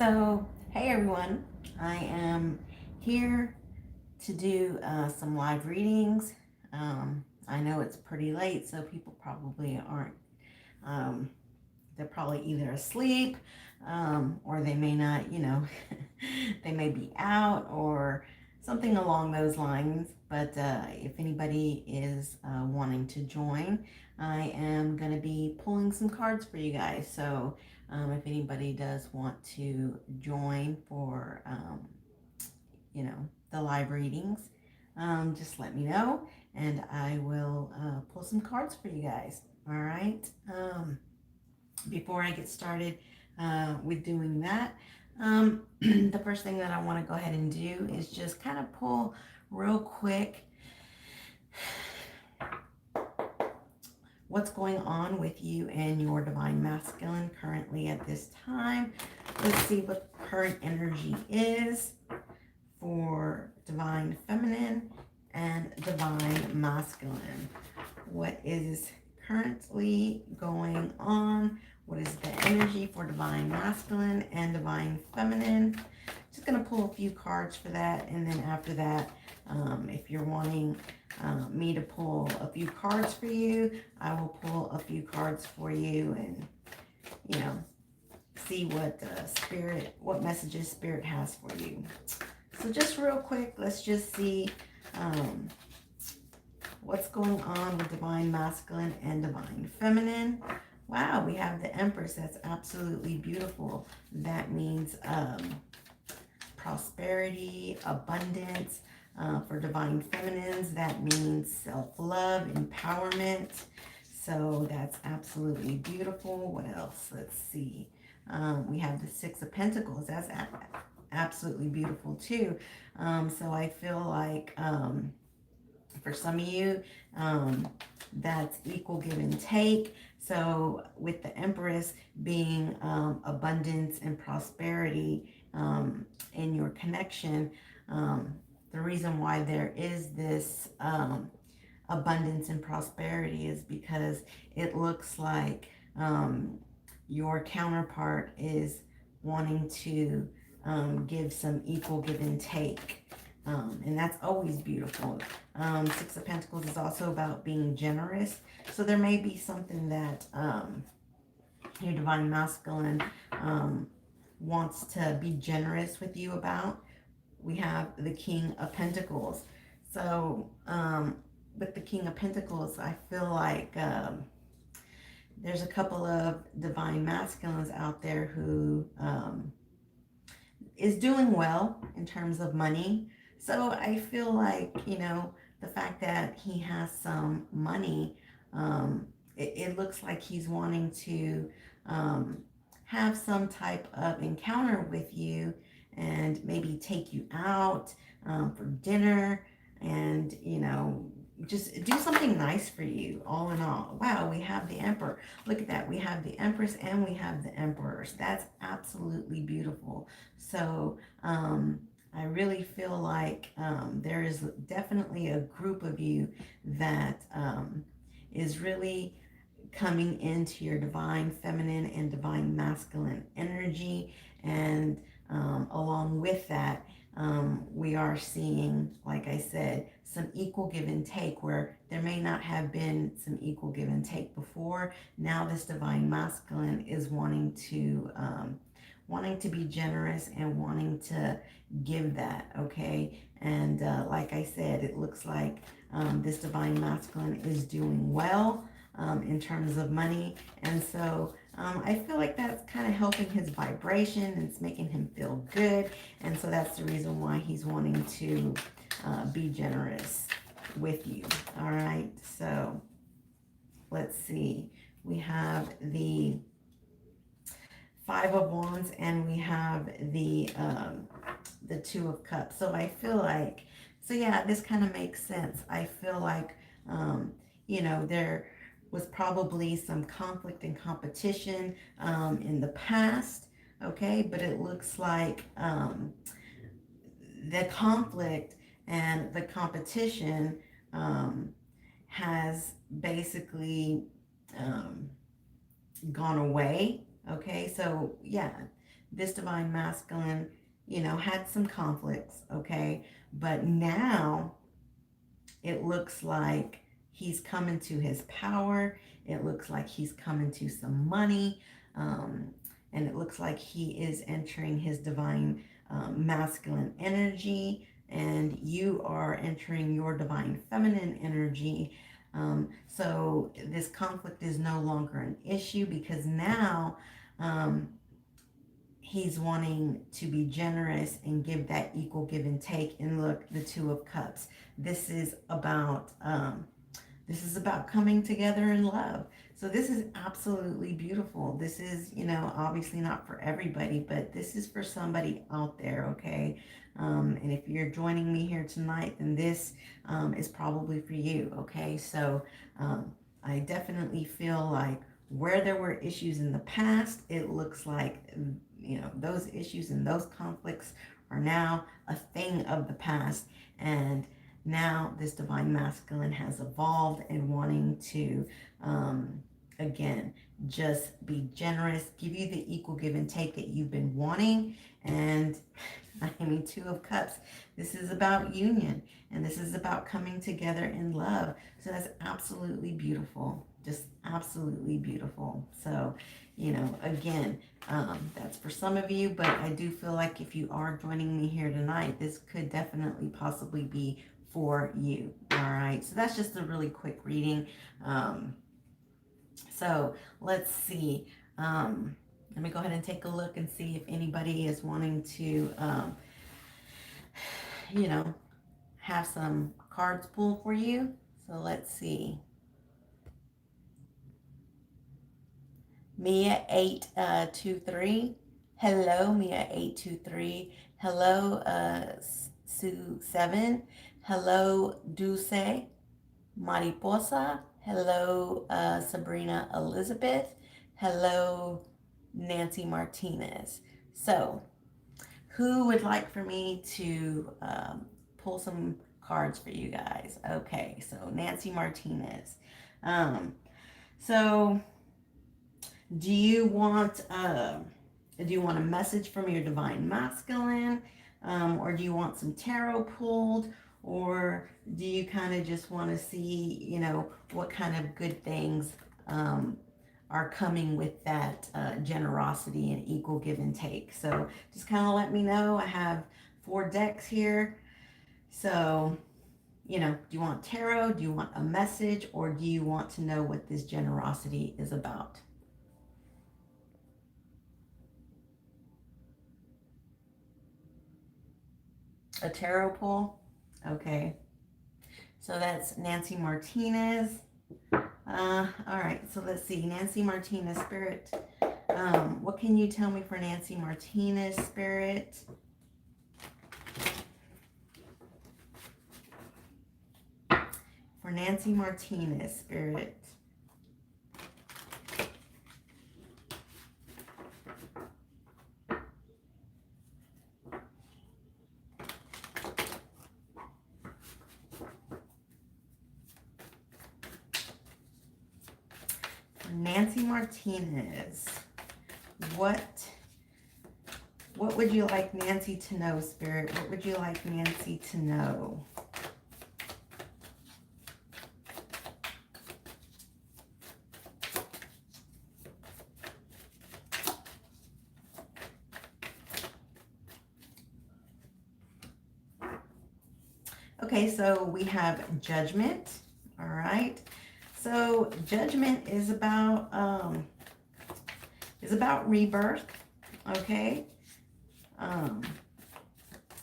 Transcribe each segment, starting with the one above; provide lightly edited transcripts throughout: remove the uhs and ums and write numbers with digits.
So, hey everyone, I am here to do some live readings. I know it's pretty late, so people probably aren't, um, they're probably either asleep or they may not, they may be out or something along those lines. But if anybody is wanting to join, I am going to be pulling some cards for you guys. So if anybody does want to join for, the live readings, just let me know and I will pull some cards for you guys. All right. Before I get started with doing that, the first thing that I want to go ahead and do is just kind of pull real quick what's going on with you and your divine masculine currently at this time. Let's see what current energy is for divine feminine and divine masculine. What is currently going on? What is the energy for divine masculine and divine feminine? Just going to pull a few cards for that, and then after that, if you're wanting me to pull a few cards for you, I will pull a few cards for you and, see what what messages spirit has for you. So just real quick, let's just see what's going on with divine masculine and divine feminine. Wow, we have the Empress. That's absolutely beautiful. That means prosperity, abundance. For divine feminines, that means self-love, empowerment. So that's absolutely beautiful. What else? Let's see. We have the Six of Pentacles. That's absolutely beautiful too. So I feel like for some of you, that's equal give and take. So with the Empress being abundance and prosperity in your connection, the reason why there is this abundance and prosperity is because it looks like your counterpart is wanting to give some equal give and take. And that's always beautiful. Six of Pentacles is also about being generous. So there may be something that your divine masculine wants to be generous with you about. We have the King of Pentacles. So with the King of Pentacles, I feel like there's a couple of divine masculines out there who is doing well in terms of money. So I feel like, the fact that he has some money, it looks like he's wanting to have some type of encounter with you and maybe take you out for dinner and, just do something nice for you, all in all. Wow, we have the Emperor. Look at that. We have the Empress and we have the Emperors. That's absolutely beautiful. So, I really feel like there is definitely a group of you that is really coming into your divine feminine and divine masculine energy. And along with that, we are seeing, like I said, some equal give and take where there may not have been some equal give and take before. Now this divine masculine is wanting to be generous and wanting to give that, okay? And like I said, it looks like this divine masculine is doing well in terms of money. And so I feel like that's kind of helping his vibration and it's making him feel good. And so that's the reason why he's wanting to be generous with you. All right, so let's see. We have the Five of Wands and we have the Two of Cups. So I feel like, so yeah, this kind of makes sense. I feel like, there was probably some conflict and competition in the past, okay? But it looks like the conflict and the competition has basically gone away, okay? So yeah, this divine masculine, had some conflicts, okay? But now it looks like he's coming to his power. It looks like he's coming to some money. Um, and it looks like he is entering his divine masculine energy. And you are entering your divine feminine energy. So this conflict is no longer an issue because now um, he's wanting to be generous and give that equal give and take. And look, the Two of Cups. This is about coming together in love. So this is absolutely beautiful. This is, obviously not for everybody, but this is for somebody out there, okay? And if you're joining me here tonight, then this is probably for you, okay? So I definitely feel like where there were issues in the past, it looks like, those issues and those conflicts are now a thing of the past. And now this divine masculine has evolved and wanting to, again, just be generous, give you the equal give and take that you've been wanting. And I mean, Two of Cups, this is about union and this is about coming together in love. So that's absolutely beautiful, just absolutely beautiful. So, again, that's for some of you, but I do feel like if you are joining me here tonight, this could definitely possibly be for you. All right, so that's just a really quick reading. So let's see. Let me go ahead and take a look and see if anybody is wanting to, you know, have some cards pulled for you. So let's see. Mia 823. Hello, Mia 823. Hello, Sue 7. Hello, Dulce Mariposa. Hello, Sabrina Elizabeth. Hello, Nancy Martinez. So, who would like for me to pull some cards for you guys? Okay, so Nancy Martinez. So, do you want a message from your divine masculine, or do you want some tarot pulled? Or do you kind of just want to see, what kind of good things are coming with that generosity and equal give and take? So just kind of let me know. I have 4 decks here. So, do you want tarot? Do you want a message? Or do you want to know what this generosity is about? A tarot pull? Okay. So that's Nancy Martinez. All right, so let's see. Nancy Martinez, Spirit. What can you tell me for Nancy Martinez, Spirit? For Nancy Martinez, Spirit. Nancy Martinez, what would you like Nancy to know, Spirit? What would you like Nancy to know? Okay, so we have Judgment. All right. So Judgment is about rebirth. Okay.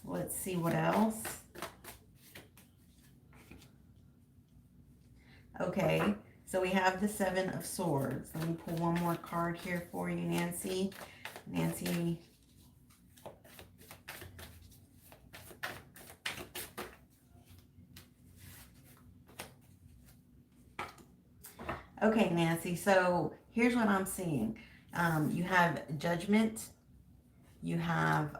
Let's see what else. Okay, so we have the 7 of Swords. Let me pull one more card here for you, Nancy. Nancy. Okay, Nancy, so here's what I'm seeing. You have Judgment, you have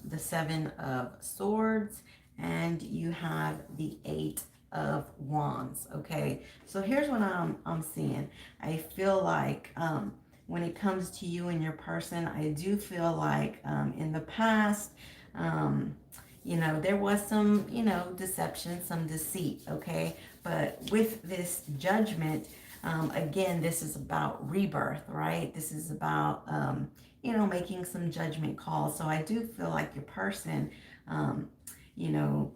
the 7 of Swords, and you have the 8 of Wands. Okay, so here's what I'm seeing. I feel like when it comes to you and your person, I do feel like in the past, um, there was some, deception, some deceit, okay? But with this judgment, again, this is about rebirth, right? This is about, making some judgment calls. So I do feel like your person, um, you know,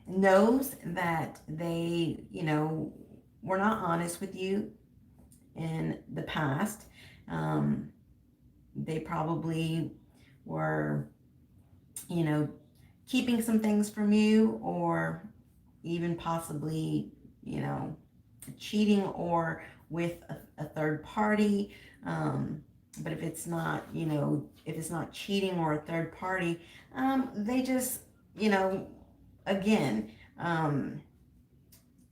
knows that they, were not honest with you in the past. Um, they probably were, you know, keeping some things from you, or even possibly, you know, cheating or with a third party. But if it's not, if it's not cheating or a third party, they just, again,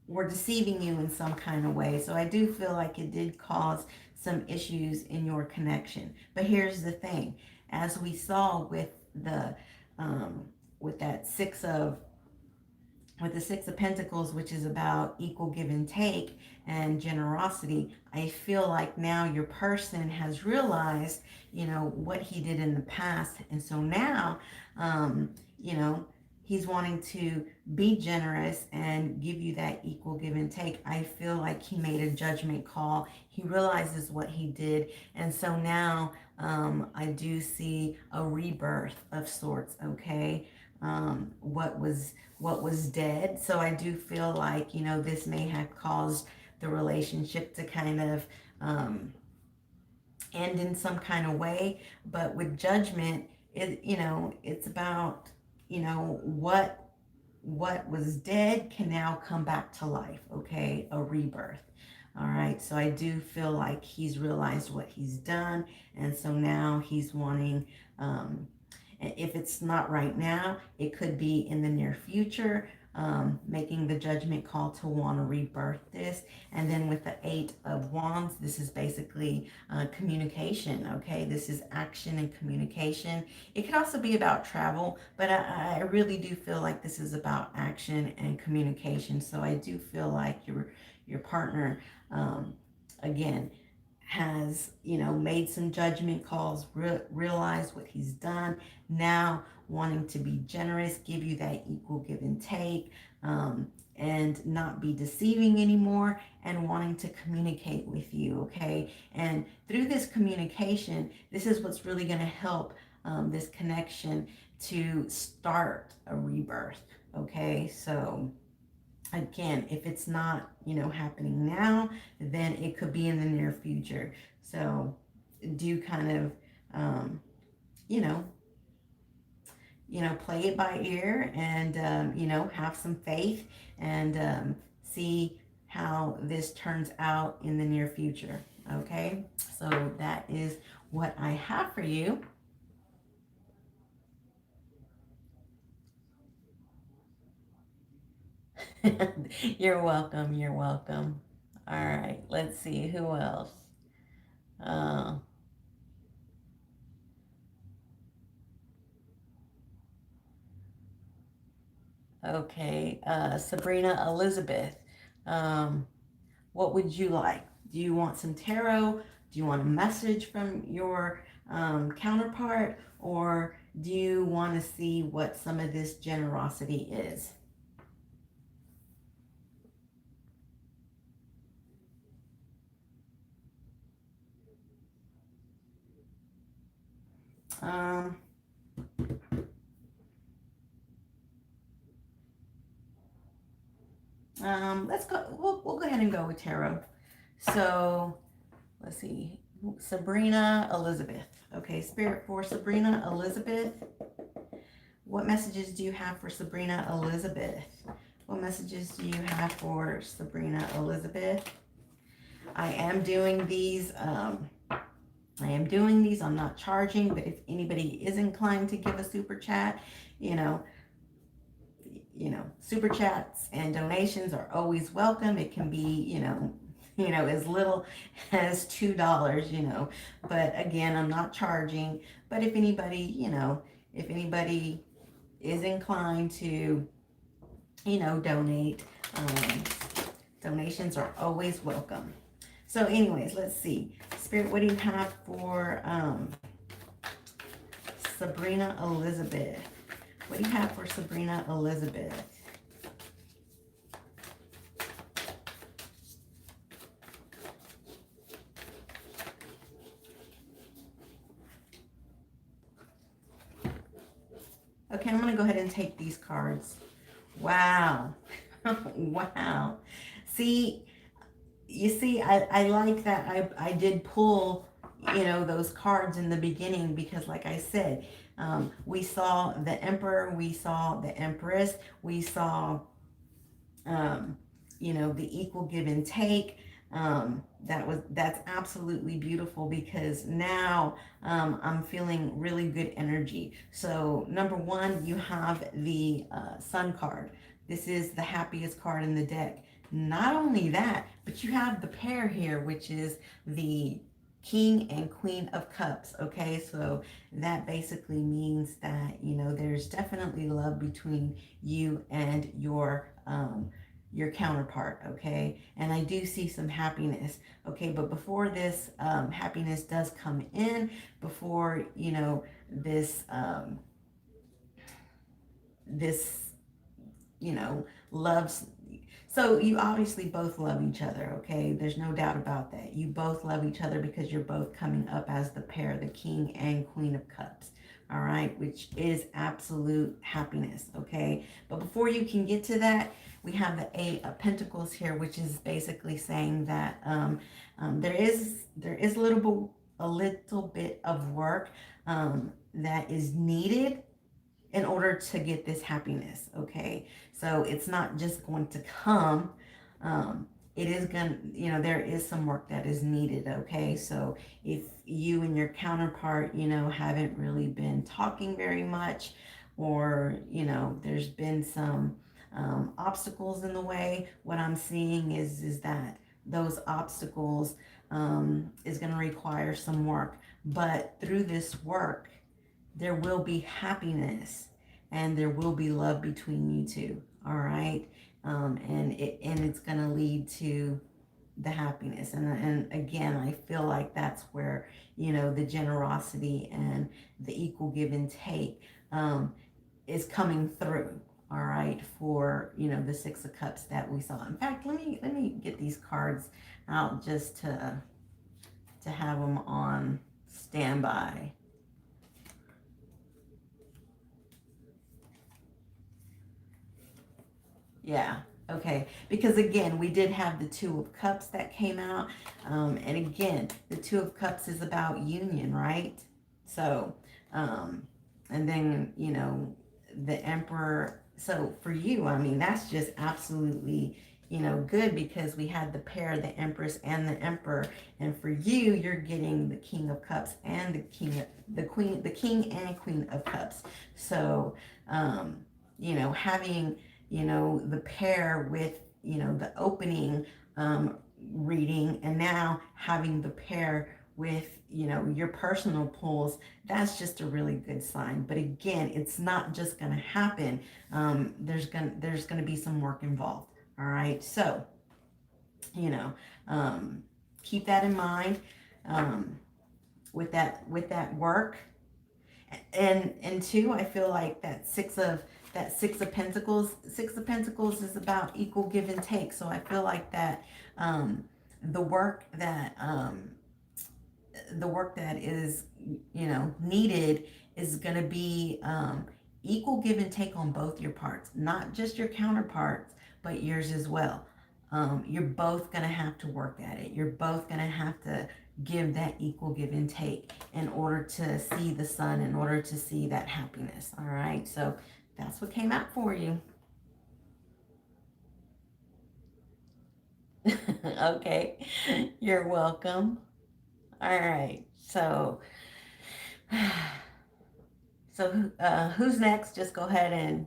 were deceiving you in some kind of way. So I do feel like it did cause some issues in your connection. But here's the thing, as we saw with the um, with that Six of Pentacles, which is about equal give and take and generosity, I feel like now your person has realized, what he did in the past. And so now, you know, he's wanting to be generous and give you that equal give and take. I feel like he made a judgment call. He realizes what he did. And so now I do see a rebirth of sorts, okay? What was dead. So I do feel like, this may have caused the relationship to kind of end in some kind of way. But with judgment, it's about, what was dead can now come back to life, okay? A rebirth. All right, so I do feel like he's realized what he's done, and so now he's wanting, if it's not right now, it could be in the near future, making the judgment call to want to rebirth this. And then with the Eight of Wands, this is basically communication, okay? This is action and communication. It could also be about travel, but I really do feel like this is about action and communication. So I do feel like your partner, again, has, made some judgment calls, realized what he's done, now wanting to be generous, give you that equal give and take, and not be deceiving anymore, and wanting to communicate with you, okay? And through this communication, this is what's really going to help this connection to start a rebirth, okay? So again, if it's not, happening now, then it could be in the near future. So do kind of, you know, play it by ear, and, have some faith, and see how this turns out in the near future. Okay, so that is what I have for you. You're welcome. You're welcome. All right, let's see who else. Uh, okay, Sabrina Elizabeth. Um, what would you like? Do you want some tarot? Do you want a message from your counterpart? Or do you want to see what some of this generosity is? Um, let's go. We'll go ahead and go with tarot. So let's see. Sabrina Elizabeth. Okay, Spirit for Sabrina Elizabeth. What messages do you have for Sabrina Elizabeth? What messages do you have for Sabrina Elizabeth? I am doing these. I'm not charging, but if anybody is inclined to give a super chat, you know, super chats and donations are always welcome. It can be, as little as $2, but again, I'm not charging. But if anybody, is inclined to, donate, donations are always welcome. So anyways, let's see. Spirit, what do you have for Sabrina Elizabeth? What do you have for Sabrina Elizabeth? Okay, I'm going to go ahead and take these cards. Wow. Wow. See, you see, I like that I did pull, those cards in the beginning because, like I said, we saw the Emperor, we saw the Empress, we saw, the equal give and take. That's absolutely beautiful because now I'm feeling really good energy. So number one, you have the Sun card. This is the happiest card in the deck. Not only that, but you have the pair here, which is the King and Queen of Cups. Okay, so that basically means that there's definitely love between you and your counterpart. Okay, and I do see some happiness. Okay, but before this happiness does come in, before this this loves, so you obviously both love each other. Okay, there's no doubt about that. You both love each other because you're both coming up as the pair, the King and Queen of Cups. All right, which is absolute happiness. Okay, but before you can get to that, we have the Eight of Pentacles here, which is basically saying that there is a little bit of work that is needed in order to get this happiness. Okay, so it's not just going to come. It is going to, there is some work that is needed. Okay, so if you and your counterpart haven't really been talking very much, or there's been some obstacles in the way, what I'm seeing is that those obstacles is going to require some work, but through this work there will be happiness and there will be love between you two. All right, and it's going to lead to the happiness, and again, I feel like that's where the generosity and the equal give and take is coming through. All right, for the Six of Cups that we saw. In fact, let me get these cards out just to have them on standby. Yeah. Okay. Because again, we did have the Two of Cups that came out. And again, the Two of Cups is about union, right? So, and then, the Emperor. So for you, I mean, that's just absolutely, good because we had the pair, the Empress and the Emperor. And for you, you're getting the King of Cups and the King and Queen of Cups. So, having the pair with, the opening reading, and now having the pair with, your personal pulls, that's just a really good sign. But again, it's not just going to happen. There's going to be some work involved. All right. So, you know, um, keep that in mind with that work. And two, I feel like that six of pentacles is about equal give and take. So I feel like that the work that is needed is going to be equal give and take on both your parts, not just your counterparts but yours as well. You're both going to have to work at it. You're both going to have to give that equal give and take in order to see the sun, in order to see that happiness. All right, so that's what came out for you. Okay, you're welcome. All right, so who's next? Just go ahead and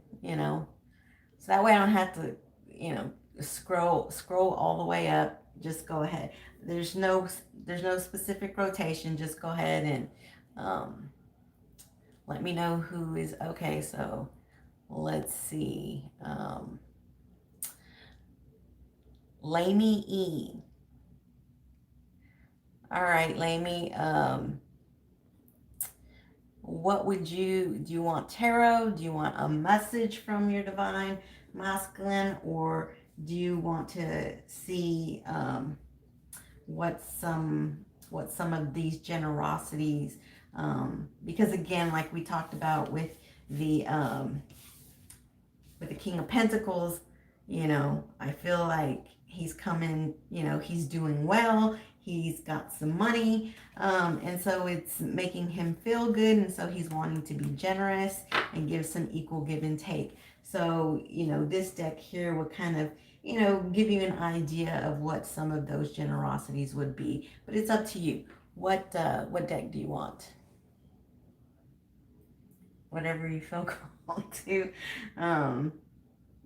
so that way I don't have to you know scroll all the way up. Just go ahead. There's no specific rotation. Just go ahead and um, let me know who is okay. So let's see. Lainey E. All right, Lamy. What would you do? You want tarot? Do you want a message from your divine masculine, or do you want to see what some what some of these generosities? Because again, like we talked about with the King of Pentacles, I feel like he's coming, he's doing well, he's got some money, and so it's making him feel good, and so he's wanting to be generous and give some equal give and take. So, this deck here will kind of, give you an idea of what some of those generosities would be, but it's up to you. What deck do you want? Whatever you feel called to. Um,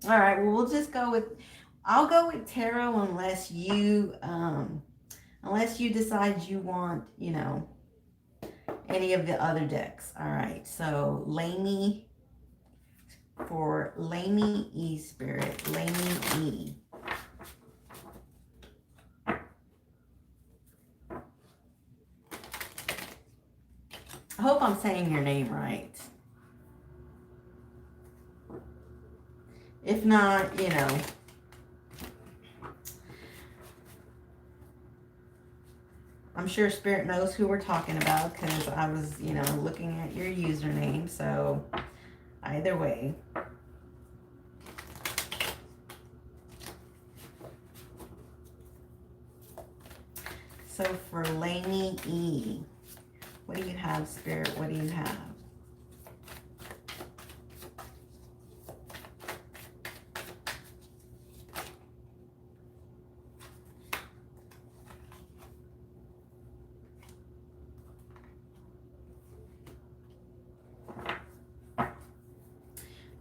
All right, well, I'll go with tarot unless you decide you want, any of the other decks. All right, so Laney E Spirit, Laney E. I hope I'm saying your name right. If not, I'm sure Spirit knows who we're talking about because I was, looking at your username. So either way. So for Laney E, what do you have, Spirit? What do you have?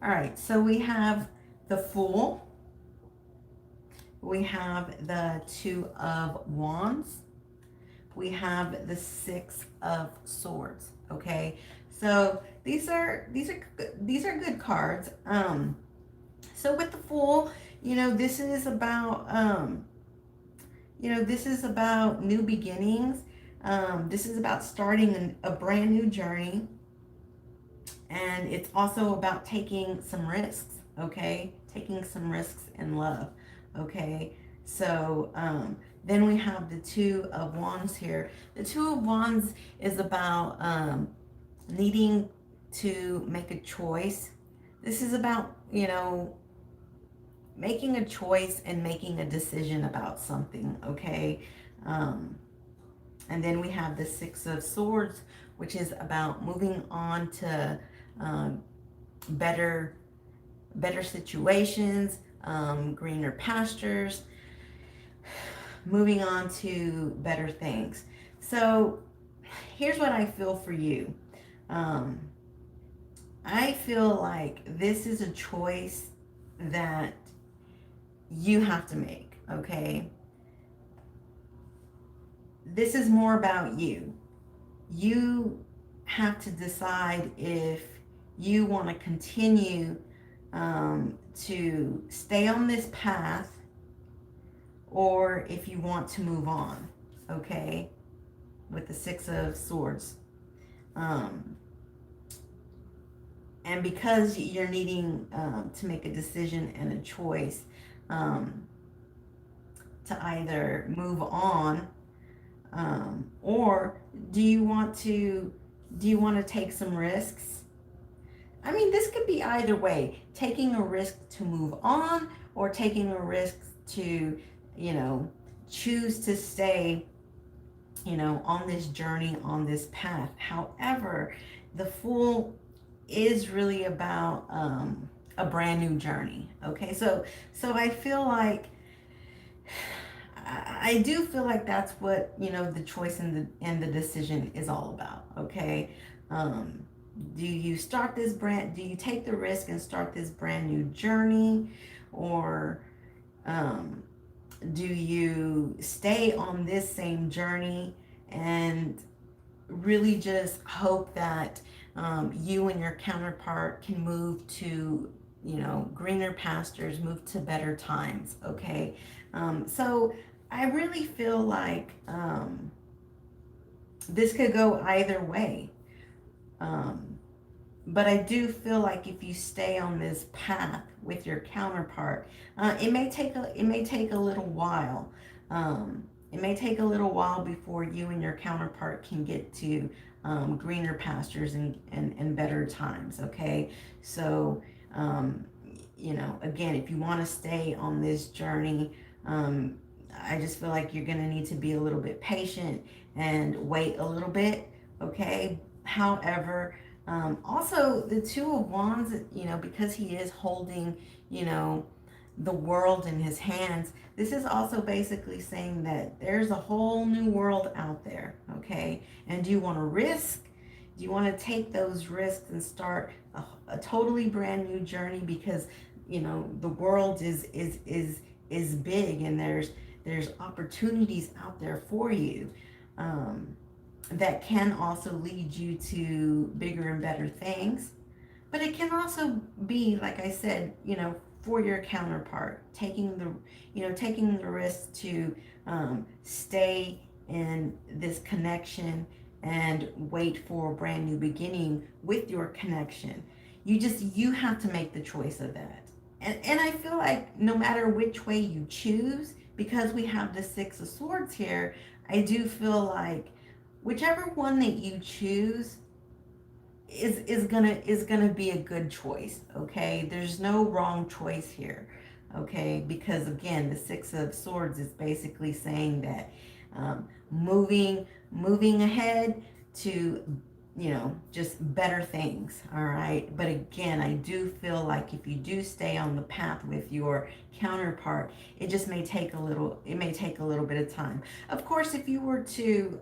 All right, so we have the Fool. We have the Two of Wands. We have the Six of Swords. Okay, so these are good cards. So with the Fool, this is about this is about new beginnings. This is about starting a brand new journey. And it's also about taking some risks, okay? Taking some risks in love, okay? So then we have the Two of Wands here. The Two of Wands is about needing to make a choice. This is about, making a choice and making a decision about something, okay? And then we have the Six of Swords, which is about moving on to um, better situations, greener pastures, moving on to better things. So here's what I feel for you. I feel like this is a choice that you have to make, okay? This is more about you. You have to decide if you want to continue to stay on this path or if you want to move on, okay, with the Six of Swords. And because you're needing to make a decision and a choice to either move on or do you want to take some risks? I mean, this could be either way. Taking a risk to move on or taking a risk to, choose to stay, on this journey, on this path. However, the Fool is really about a brand new journey. Okay, so I feel like I do feel like that's what the choice and the decision is all about. Okay, do you take the risk and start this brand new journey, or do you stay on this same journey and really just hope that you and your counterpart can move to greener pastures, move to better times? Okay, so I really feel like this could go either way. Um, but I do feel like if you stay on this path with your counterpart, it may take a little while. It may take a little while before you and your counterpart can get to greener pastures and better times. Okay, so um, again, if you want to stay on this journey, um, I just feel like you're gonna need to be a little bit patient and wait a little bit. Okay, however, also, the Two of Wands, because he is holding, you know, the world in his hands, this is also basically saying that there's a whole new world out there, okay? And do you want to risk? Do you want to take those risks and start a totally brand new journey? Because, the world is big, and there's opportunities out there for you. Um, that can also lead you to bigger and better things. But it can also be, like I said, for your counterpart, taking the risk to stay in this connection and wait for a brand new beginning with your connection. You have to make the choice of that. And I feel like no matter which way you choose, because we have the Six of Swords here, I do feel like whichever one that you choose is gonna be a good choice. Okay, there's no wrong choice here. Okay, because again, the Six of Swords is basically saying that moving ahead to just better things. All right, but again, I do feel like if you do stay on the path with your counterpart, it may take a little bit of time. Of course, if you were to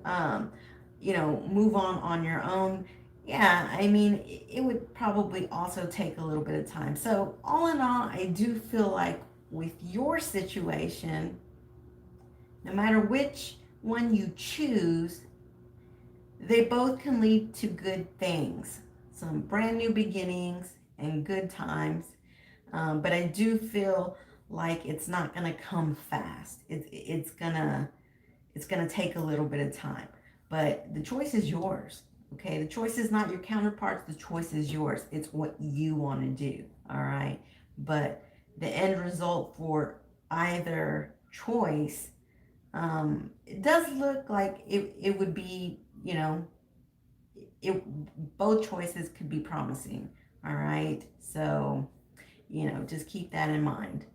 move on your own, yeah, I mean, it would probably also take a little bit of time. So all in all, I do feel like with your situation, no matter which one you choose, they both can lead to good things, some brand new beginnings and good times. But I do feel like it's not gonna come fast. It's gonna take a little bit of time. But the choice is yours. Okay, the choice is not your counterparts. The choice is yours. It's what you want to do. All right, but the end result for either choice, it does look like it would be, it both choices could be promising. All right, so just keep that in mind.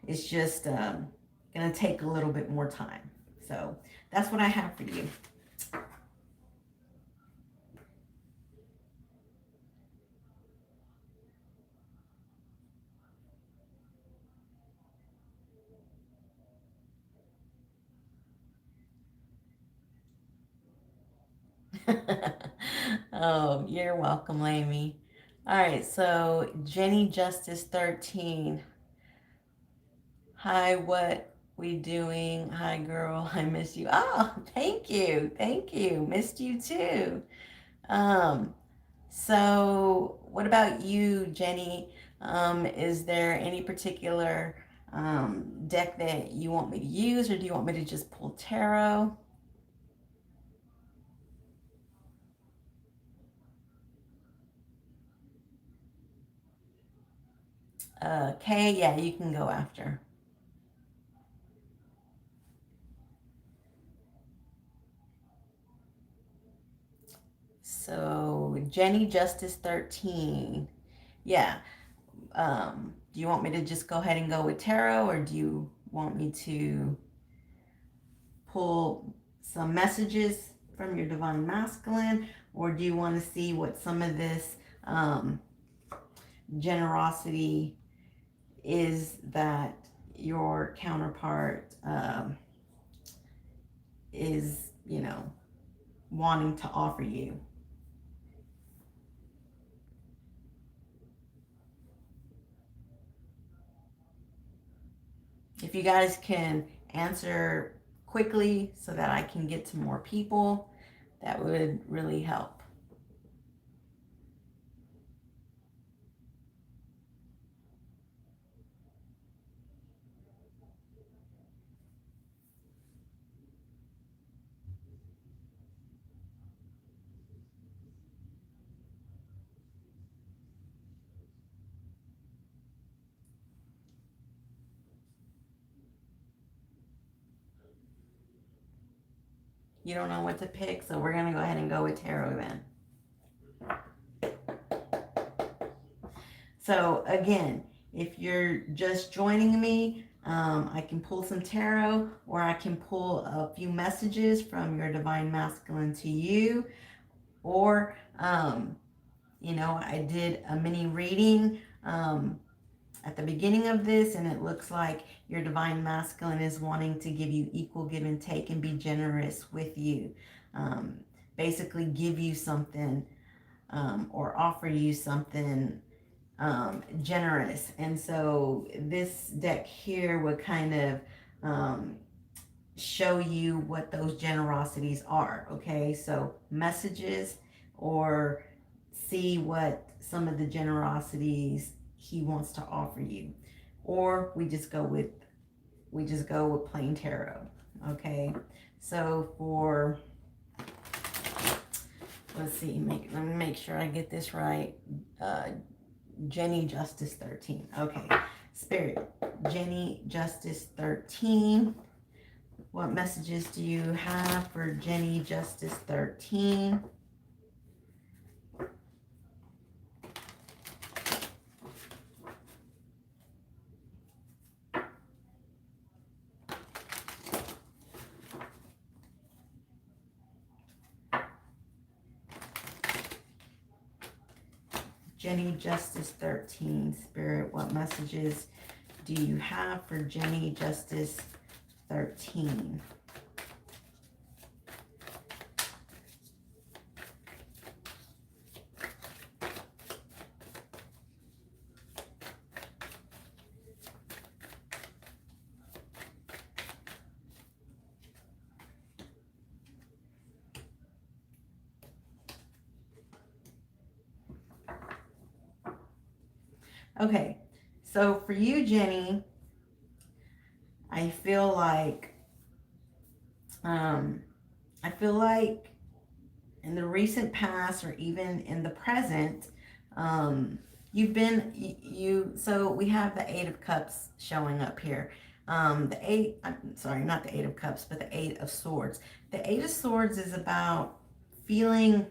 It's just gonna take a little bit more time. So that's what I have for you. Oh, you're welcome, Amy. All right, so Jenny Justice 13. Hi, what we doing? Hi, girl. I miss you. Oh, thank you. Thank you. Missed you too. Um, so what about you, Jenny? Is there any particular deck that you want me to use, or do you want me to just pull tarot? Kay, yeah, you can go after. So Jenny Justice 13. Yeah. Do you want me to just go ahead and go with tarot, or do you want me to pull some messages from your divine masculine, or do you want to see what some of this generosity is that your counterpart is, wanting to offer you? If you guys can answer quickly so that I can get to more people, that would really help. You don't know what to pick, so we're gonna go ahead and go with tarot then. So again, if you're just joining me, I can pull some tarot, or I can pull a few messages from your divine masculine to you, or I did a mini reading at the beginning of this, and it looks like your divine masculine is wanting to give you equal give and take and be generous with you. Um, Basically, give you something, or offer you something generous. And so this deck here would kind of show you what those generosities are. Okay, so messages, or see what some of the generosities he wants to offer you, or we just go with plain tarot. Okay, so for, let's see, let me make sure I get this right. Jenny Justice 13. Okay, Spirit, Jenny Justice 13. What messages do you have for Jenny Justice 13? Jenny Justice 13, Spirit, what messages do you have for Jenny Justice 13? Okay, so for you, Jenny, I feel like in the recent past, or even in the present, you've been so we have the Eight of Cups showing up here. I'm sorry, not the Eight of Cups, but the Eight of Swords. The Eight of Swords is about feeling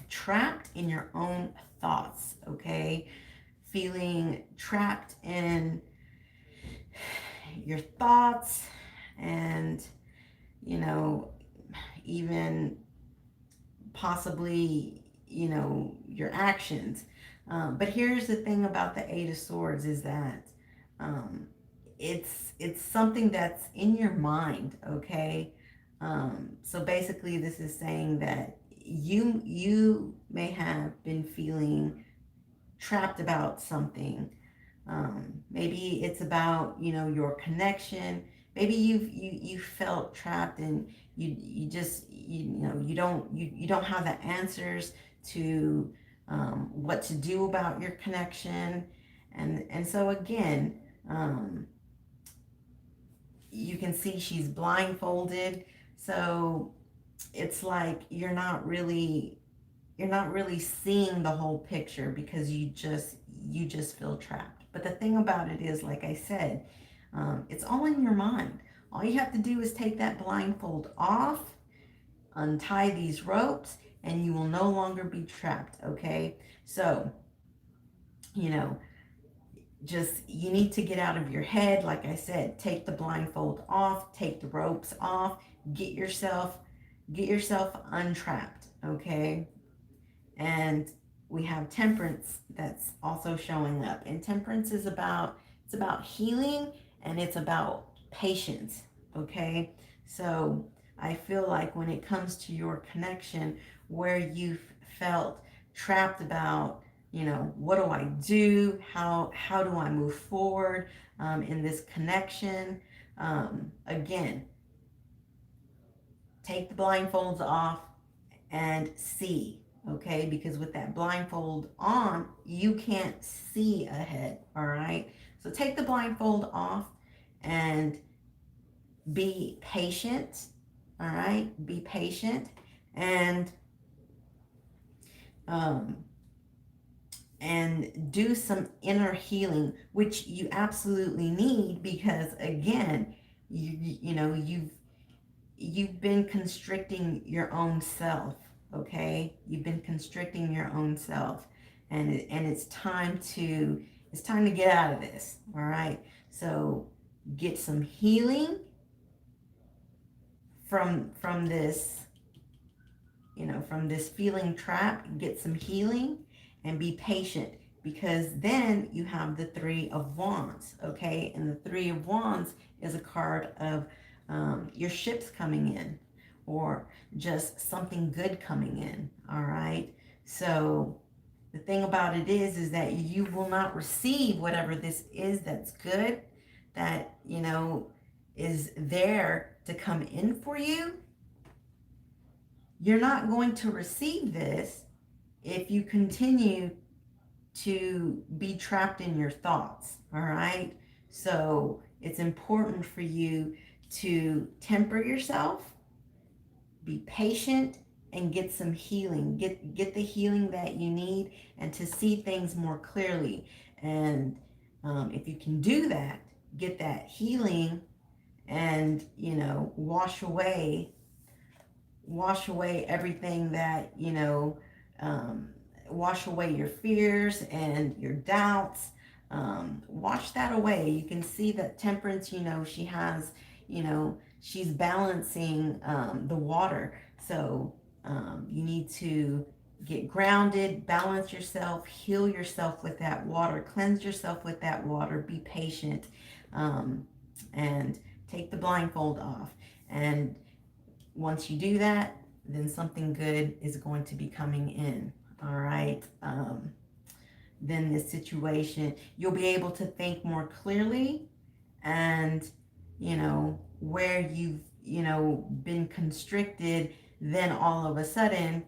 trapped in your own thoughts. Okay, feeling trapped in your thoughts, and even possibly your actions. But here's the thing about the Eight of Swords is that it's something that's in your mind. Okay, so basically this is saying that you may have been feeling trapped about something. Maybe it's about your connection. Maybe you felt trapped, and you just you don't have the answers to what to do about your connection. And so again, you can see she's blindfolded, so it's like you're not really seeing the whole picture, because you just feel trapped. But the thing about it is, like I said, it's all in your mind. All you have to do is take that blindfold off, untie these ropes, and you will no longer be trapped. Okay, so just, you need to get out of your head. Like I said, take the blindfold off, take the ropes off, get yourself untrapped. Okay, and we have Temperance that's also showing up, and Temperance is about healing, and it's about patience. Okay, so I feel like when it comes to your connection, where you've felt trapped about, what do I do, how do I move forward in this connection, again, take the blindfolds off and see. Okay, because with that blindfold on, you can't see ahead. All right, so take the blindfold off and be patient. All right, be patient, and do some inner healing, which you absolutely need, because again, you've been constricting your own self, okay? You've been constricting your own self, and it's time to get out of this, all right? So get some healing from this, from this feeling trap. Get some healing and be patient, because then you have the Three of Wands, okay? And the Three of Wands is a card of your ships coming in, or just something good coming in, all right? So the thing about it is that you will not receive whatever this is that's good, that, is there to come in for you. You're not going to receive this if you continue to be trapped in your thoughts, all right? So it's important for you to temper yourself, be patient, and get some healing. Get the healing that you need, and to see things more clearly. And if you can do that, get that healing, and wash away everything that wash away your fears and your doubts. Wash that away. You can see that Temperance, she has, she's balancing the water. So you need to get grounded, balance yourself, heal yourself with that water, cleanse yourself with that water, be patient, and take the blindfold off. And once you do that, then something good is going to be coming in. All right. Then this situation, you'll be able to think more clearly, and where you've been constricted, then all of a sudden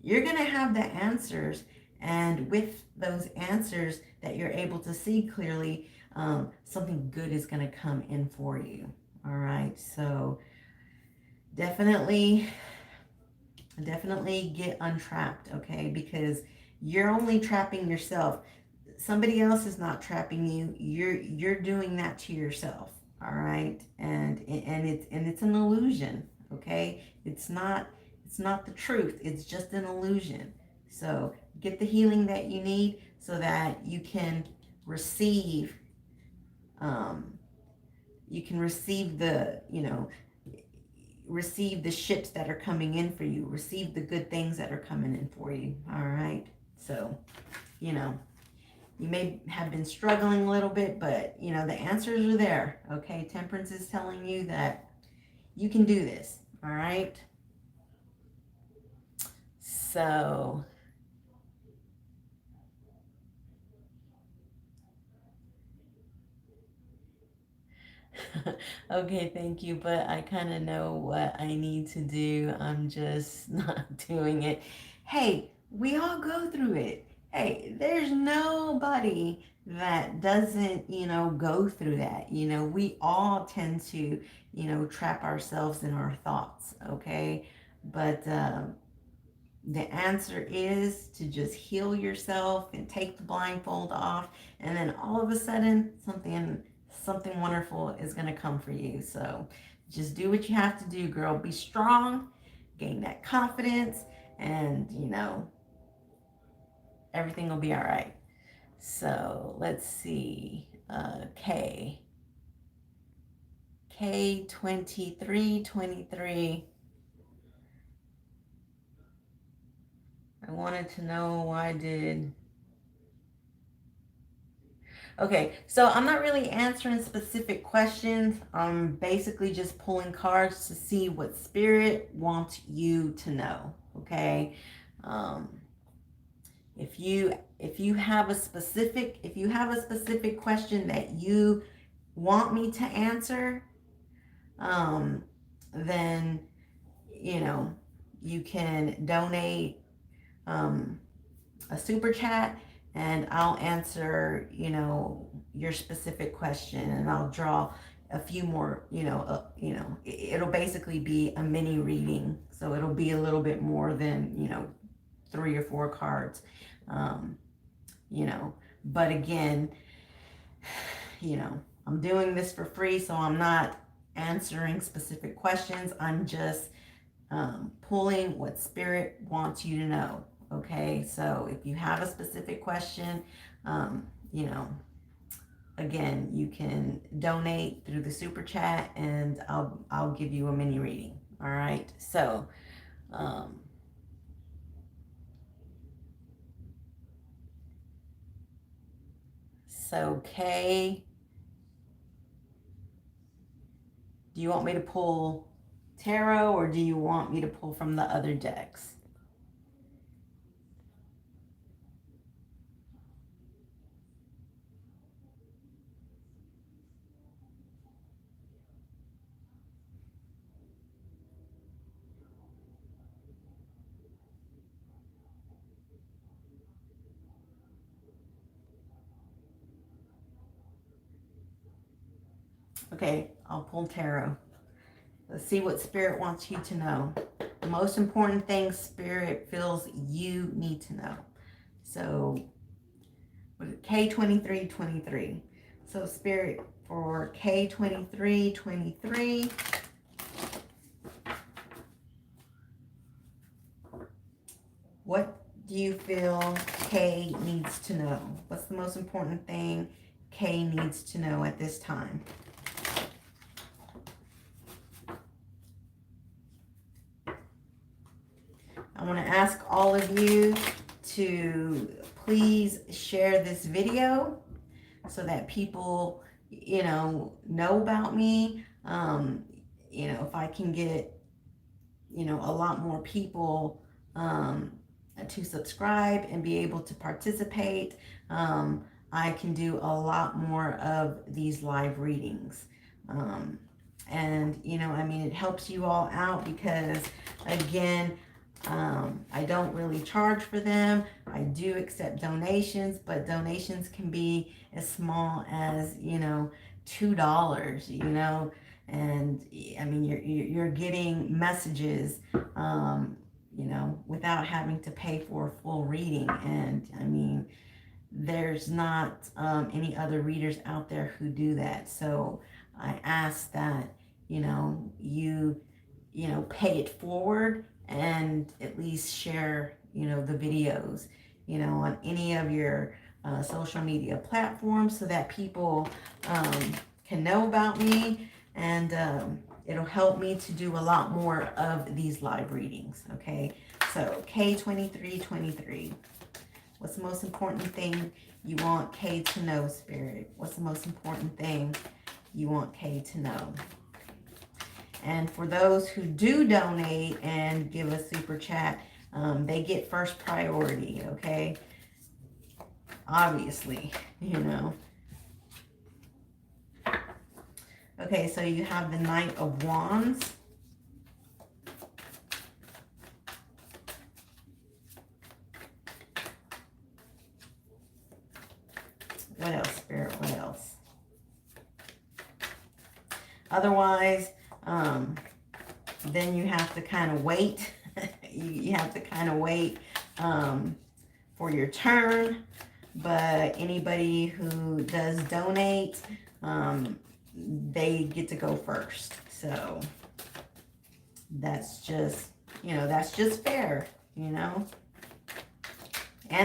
you're gonna have the answers, and with those answers that you're able to see clearly, something good is gonna come in for you. All right. So definitely get untrapped, okay? Because you're only trapping yourself. Somebody else is not trapping you. You're doing that to yourself, all right? And it's an illusion, okay? It's not the truth. It's just an illusion. So get the healing that you need so that you can receive receive the ships that are coming in for you, receive the good things that are coming in for you. All right. So, you may have been struggling a little bit, but the answers are there. Okay. Temperance is telling you that you can do this. All right. So, okay, thank you, but I kind of know what I need to do. I'm just not doing it. Hey, we all go through it. Hey, there's nobody that doesn't, go through that. We all tend to, trap ourselves in our thoughts, okay? But the answer is to just heal yourself and take the blindfold off, and then all of a sudden something wonderful is going to come for you. So just do what you have to do, girl. Be strong, gain that confidence, and everything will be all right. So let's see. K 2323. I wanted to know why did. Okay, so I'm not really answering specific questions. I'm basically just pulling cards to see what spirit wants you to know. Okay, if you have a specific question that you want me to answer, then you can donate a super chat, and I'll answer, your specific question, and I'll draw a few more, it'll basically be a mini reading. So it'll be a little bit more than, 3 or 4 cards, but again, I'm doing this for free, so I'm not answering specific questions. I'm just pulling what Spirit wants you to know. Okay, so if you have a specific question, you know, again, you can donate through the super chat, and I'll give you a mini reading. All right, um, Kay, do you want me to pull tarot, or do you want me to pull from the other decks? Okay, I'll pull tarot. Let's see what Spirit wants you to know. The most important thing Spirit feels you need to know. So, K2323. So, Spirit, for K2323, what do you feel K needs to know? What's the most important thing K needs to know at this time? I want to ask all of you to please share this video so that people, know about me. If I can get, a lot more people to subscribe and be able to participate, I can do a lot more of these live readings. And, it helps you all out because, again, I don't really charge for them. I do accept donations, but donations can be as small as, $2, and you're getting messages, without having to pay for a full reading. And there's not any other readers out there who do that. So I ask that, you pay it forward and at least share, the videos, on any of your social media platforms so that people can know about me, and it'll help me to do a lot more of these live readings. Okay, so K2323. What's the most important thing you want K to know, Spirit? What's the most important thing you want K to know? And for those who do donate and give a super chat, they get first priority, okay? Obviously, Okay, so you have the Knight of Wands. What else, Spirit? What else? Otherwise, then you have to kind of wait. you have to kind of wait for your turn. But anybody who does donate, they get to go first. So that's just, that's just fair, And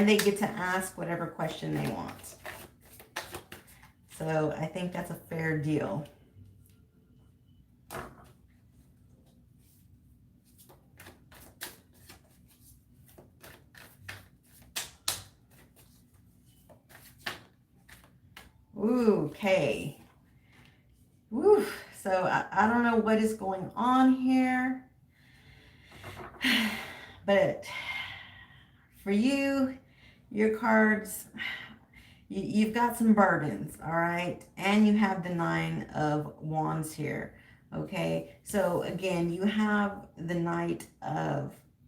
they get to ask whatever question they want. So I think that's a fair deal. Ooh, okay. Woo. So I don't know what is going on here. But for you, your cards, you've got some burdens, all right? And you have the Nine of Wands here, okay? So again, you have the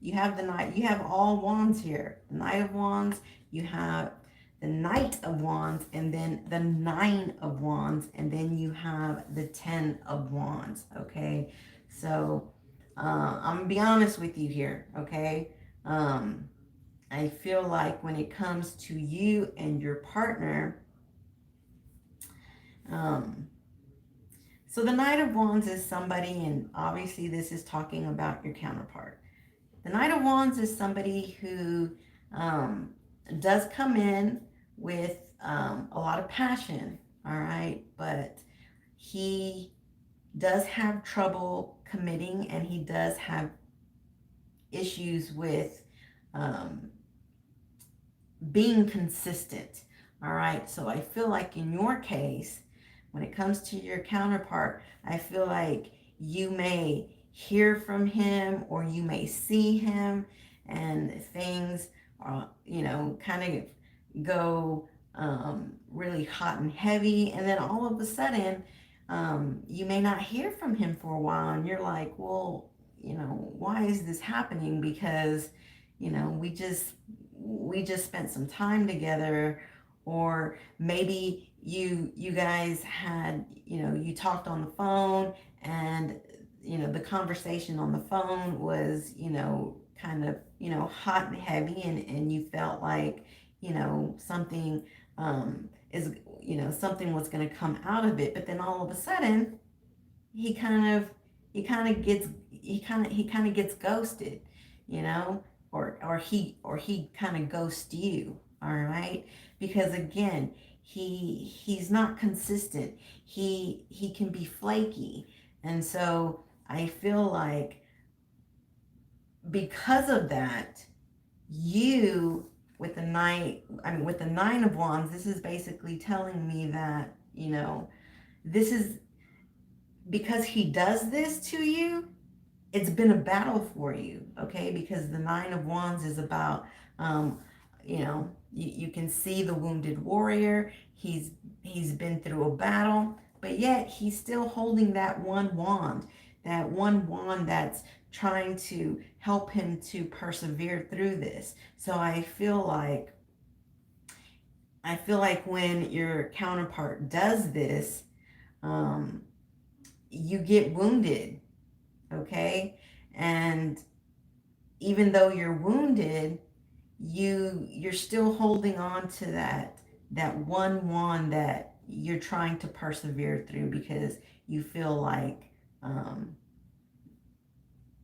you have all wands here. The Knight of Wands, you have the Knight of Wands, and then the Nine of Wands, and then you have the Ten of Wands, okay? So I'm gonna be honest with you here, okay? I feel like when it comes to you and your partner, So the Knight of Wands is somebody, and obviously this is talking about your counterpart. The Knight of Wands is somebody who um, does come in with a lot of passion, all right, but he does have trouble committing, and he does have issues with um, being consistent. All right. So I feel like in your case, when it comes to your counterpart, I feel like you may hear from him or you may see him, and things are, kind of go really hot and heavy. And then all of a sudden, you may not hear from him for a while, and you're like, well, why is this happening? Because, we just spent some time together, or maybe you guys had, you talked on the phone, and the conversation on the phone was, kind of, hot and heavy, and you felt like, something is, something was going to come out of it. But then all of a sudden, he kind of he kind of gets ghosted, you know, or he kind of ghosts you, all right? Because again, he's not consistent. He can be flaky. And so I feel like because of that, you with the with the nine of wands, this is basically telling me that, this is because he does this to you. It's been a battle for you, okay? Because the nine of wands is about, you can see the wounded warrior. He's been through a battle, but yet he's still holding that one wand that's trying to help him to persevere through this. So I feel like when your counterpart does this, um, you get wounded, okay? And even though you're wounded, you're still holding on to that one that you're trying to persevere through, because you feel like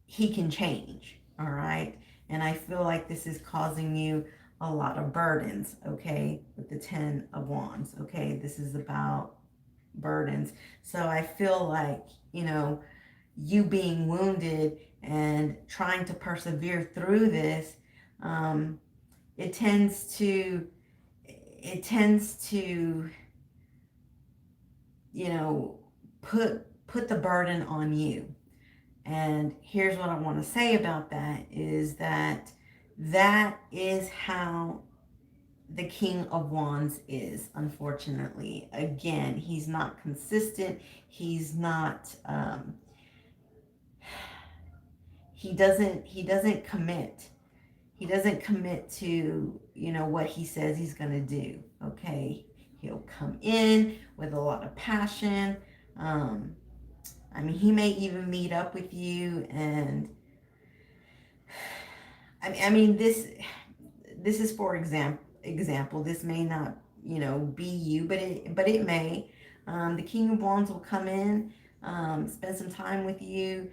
he can change, all right? And I feel like this is causing you a lot of burdens, okay? With the 10 of wands, okay? This is about burdens. So I feel like, you being wounded and trying to persevere through this, um, it tends to you know put the burden on you. And here's what I want to say about that is that is how the King of Wands is. Unfortunately, again, he's not consistent. He's not he doesn't commit. He doesn't commit to, what he says he's going to do. Okay, he'll come in with a lot of passion. um he may even meet up with you, and this is for example. This may not, be you, but it may. The King of Wands will come in, spend some time with you.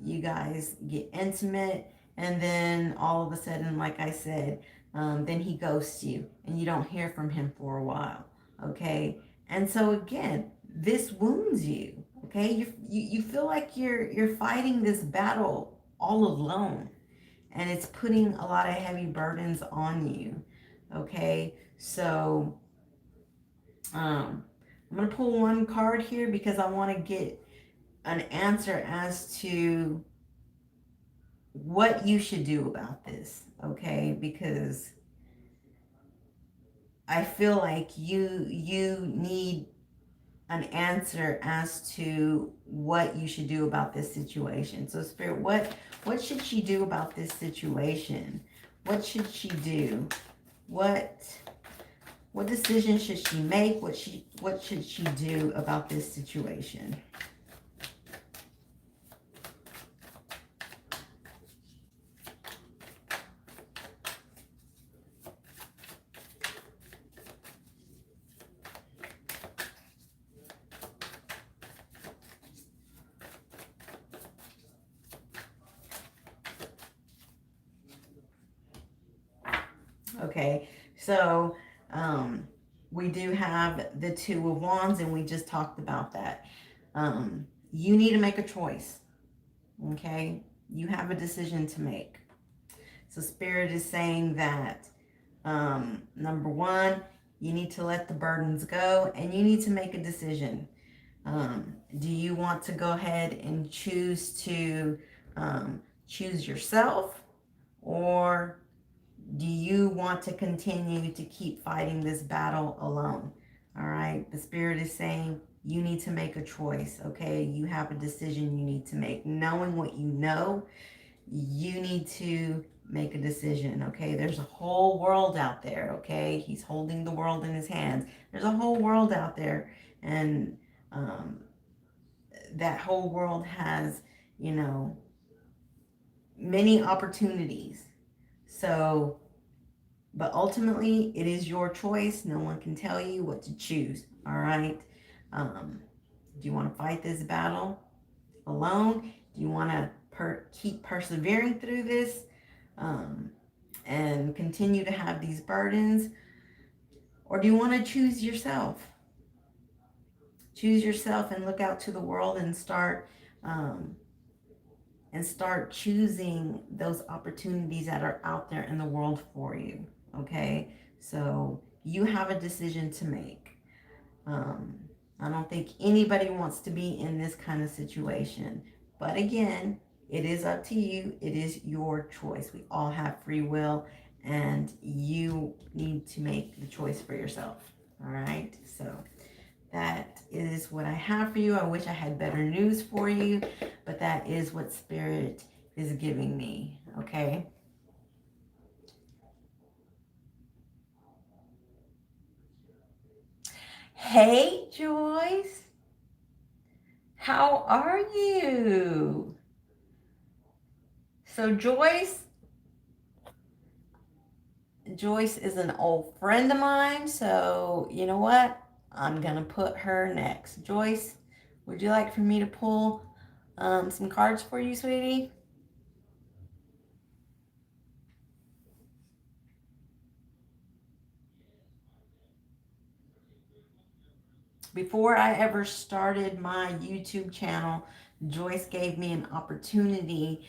You guys get intimate, and then all of a sudden, like I said, then he ghosts you, and you don't hear from him for a while. Okay, and so again, this wounds you. Okay, you feel like you're fighting this battle all alone, and it's putting a lot of heavy burdens on you. Okay, so I'm gonna pull one card here because I want to get an answer as to what you should do about this. Okay, because I feel like you need an answer as to what you should do about this situation. So Spirit, what should she do about this situation? What should she do? What decision should she make? What should she do about this situation? Okay, so we do have the Two of Wands, and we just talked about that. You need to make a choice. Okay, you have a decision to make. So Spirit is saying that number one, you need to let the burdens go, and you need to make a decision. Do you want to go ahead and choose yourself, or do you want to continue to keep fighting this battle alone? All right. The Spirit is saying you need to make a choice. Okay. You have a decision you need to make. Knowing what you know, you need to make a decision. Okay. There's a whole world out there. Okay. He's holding the world in his hands. There's a whole world out there. And um, that whole world has, you know, many opportunities. So, but ultimately, it is your choice. No one can tell you what to choose. All right. Do you want to fight this battle alone? Do you want to keep persevering through this and continue to have these burdens? Or do you want to choose yourself? Choose yourself and look out to the world um, and start choosing those opportunities that are out there in the world for you. Okay, so you have a decision to make. um, I don't think anybody wants to be in this kind of situation, but again, it is up to you. It is your choice. We all have free will, and you need to make the choice for yourself. All right, so that is what I have for you. I wish I had better news for you, but that is what Spirit is giving me. Okay. Hey, Joyce. How are you? So Joyce is an old friend of mine. So you know what? I'm going to put her next. Joyce, would you like for me to pull some cards for you, sweetie? Before I ever started my YouTube channel, Joyce gave me an opportunity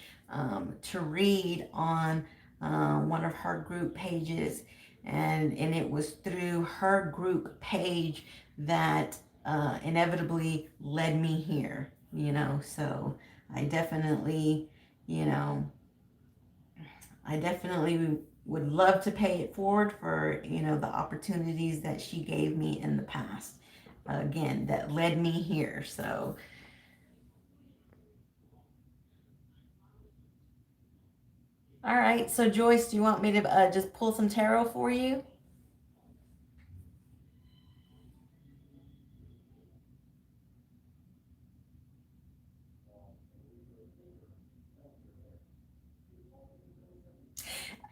to read on one of her group pages, and it was through her group page that inevitably led me here. So I definitely, you know, I definitely would love to pay it forward for the opportunities that she gave me in the past, again, that led me here. So all right, so Joyce, do you want me to just pull some tarot for you?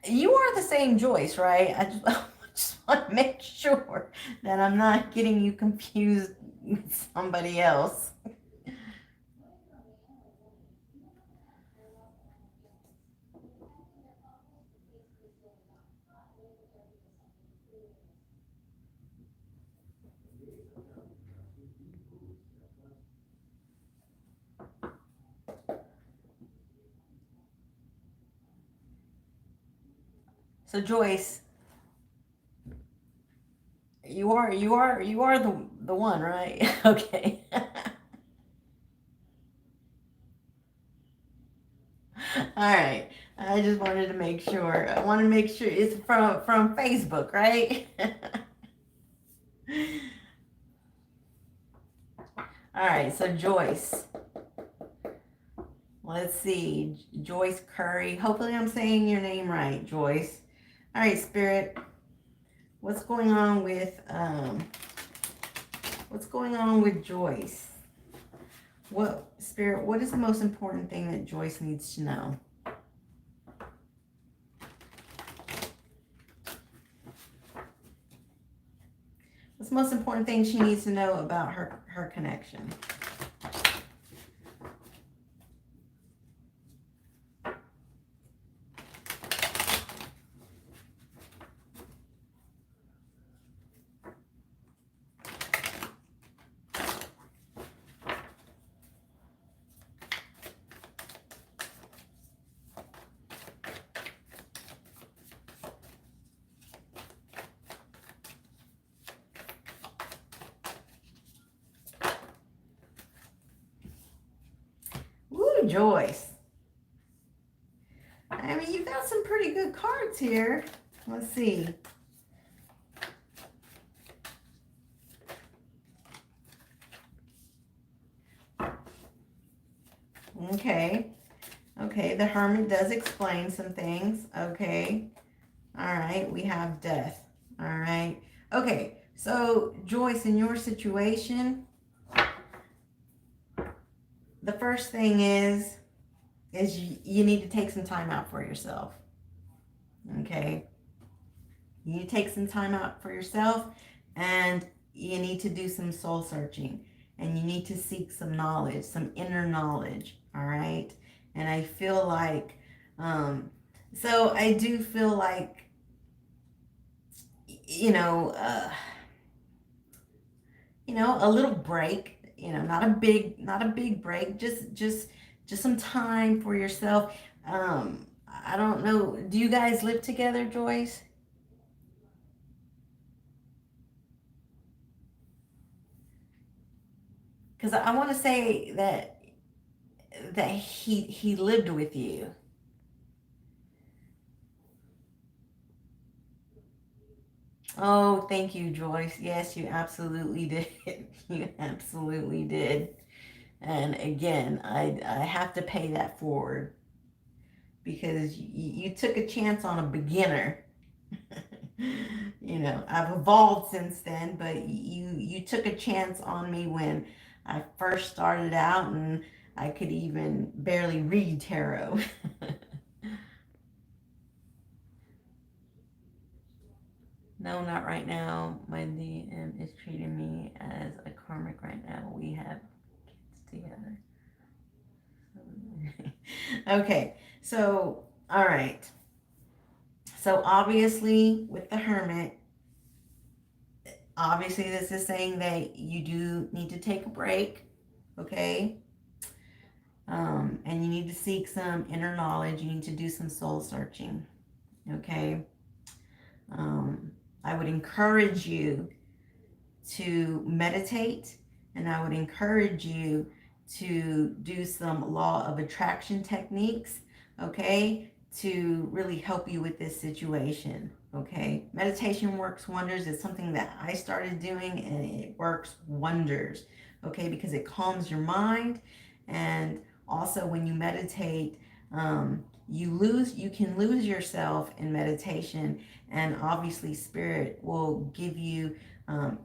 You are the same Joyce, right? I just, I just want to make sure that I'm not getting you confused with somebody else. So Joyce, you are the one, right? Okay. All right. I just wanted to make sure. I want to make sure it's from Facebook, right? All right. So Joyce, let's see. Joyce Curry. Hopefully I'm saying your name right, Joyce. All right, Spirit. What's going on with Joyce? What Spirit? What is the most important thing that Joyce needs to know? What's the most important thing she needs to know about her connection? Joyce. I mean, you got some pretty good cards here. Let's see. Okay. Okay, the Hermit does explain some things. Okay. All right, we have death. All right. Okay, so Joyce, in your situation, the first thing is you need to take some time out for yourself. Okay. You need to take some time out for yourself, and you need to do some soul searching, and you need to seek some knowledge, some inner knowledge. All right. And I feel like, so I do feel like, you know, uh, a little break, not a big break, just some time for yourself. I don't know, do you guys live together, Joyce? Because I want to say that he lived with you. Oh, thank you, Joyce. Yes, you absolutely did. You absolutely did. And again, I have to pay that forward because you took a chance on a beginner. I've evolved since then, but you took a chance on me when I first started out, and I could even barely read tarot. No, not right now. My DM is treating me as a karmic right now. We have kids together. Okay, so all right. So obviously with the Hermit, obviously this is saying that you do need to take a break, okay? And you need to seek some inner knowledge. You need to do some soul searching, okay? I would encourage you to meditate, and I would encourage you to do some law of attraction techniques, okay, to really help you with this situation, okay? Meditation works wonders. It's something that I started doing, and it works wonders, okay, because it calms your mind. And also when you meditate, you can lose yourself in meditation, and obviously spirit will give you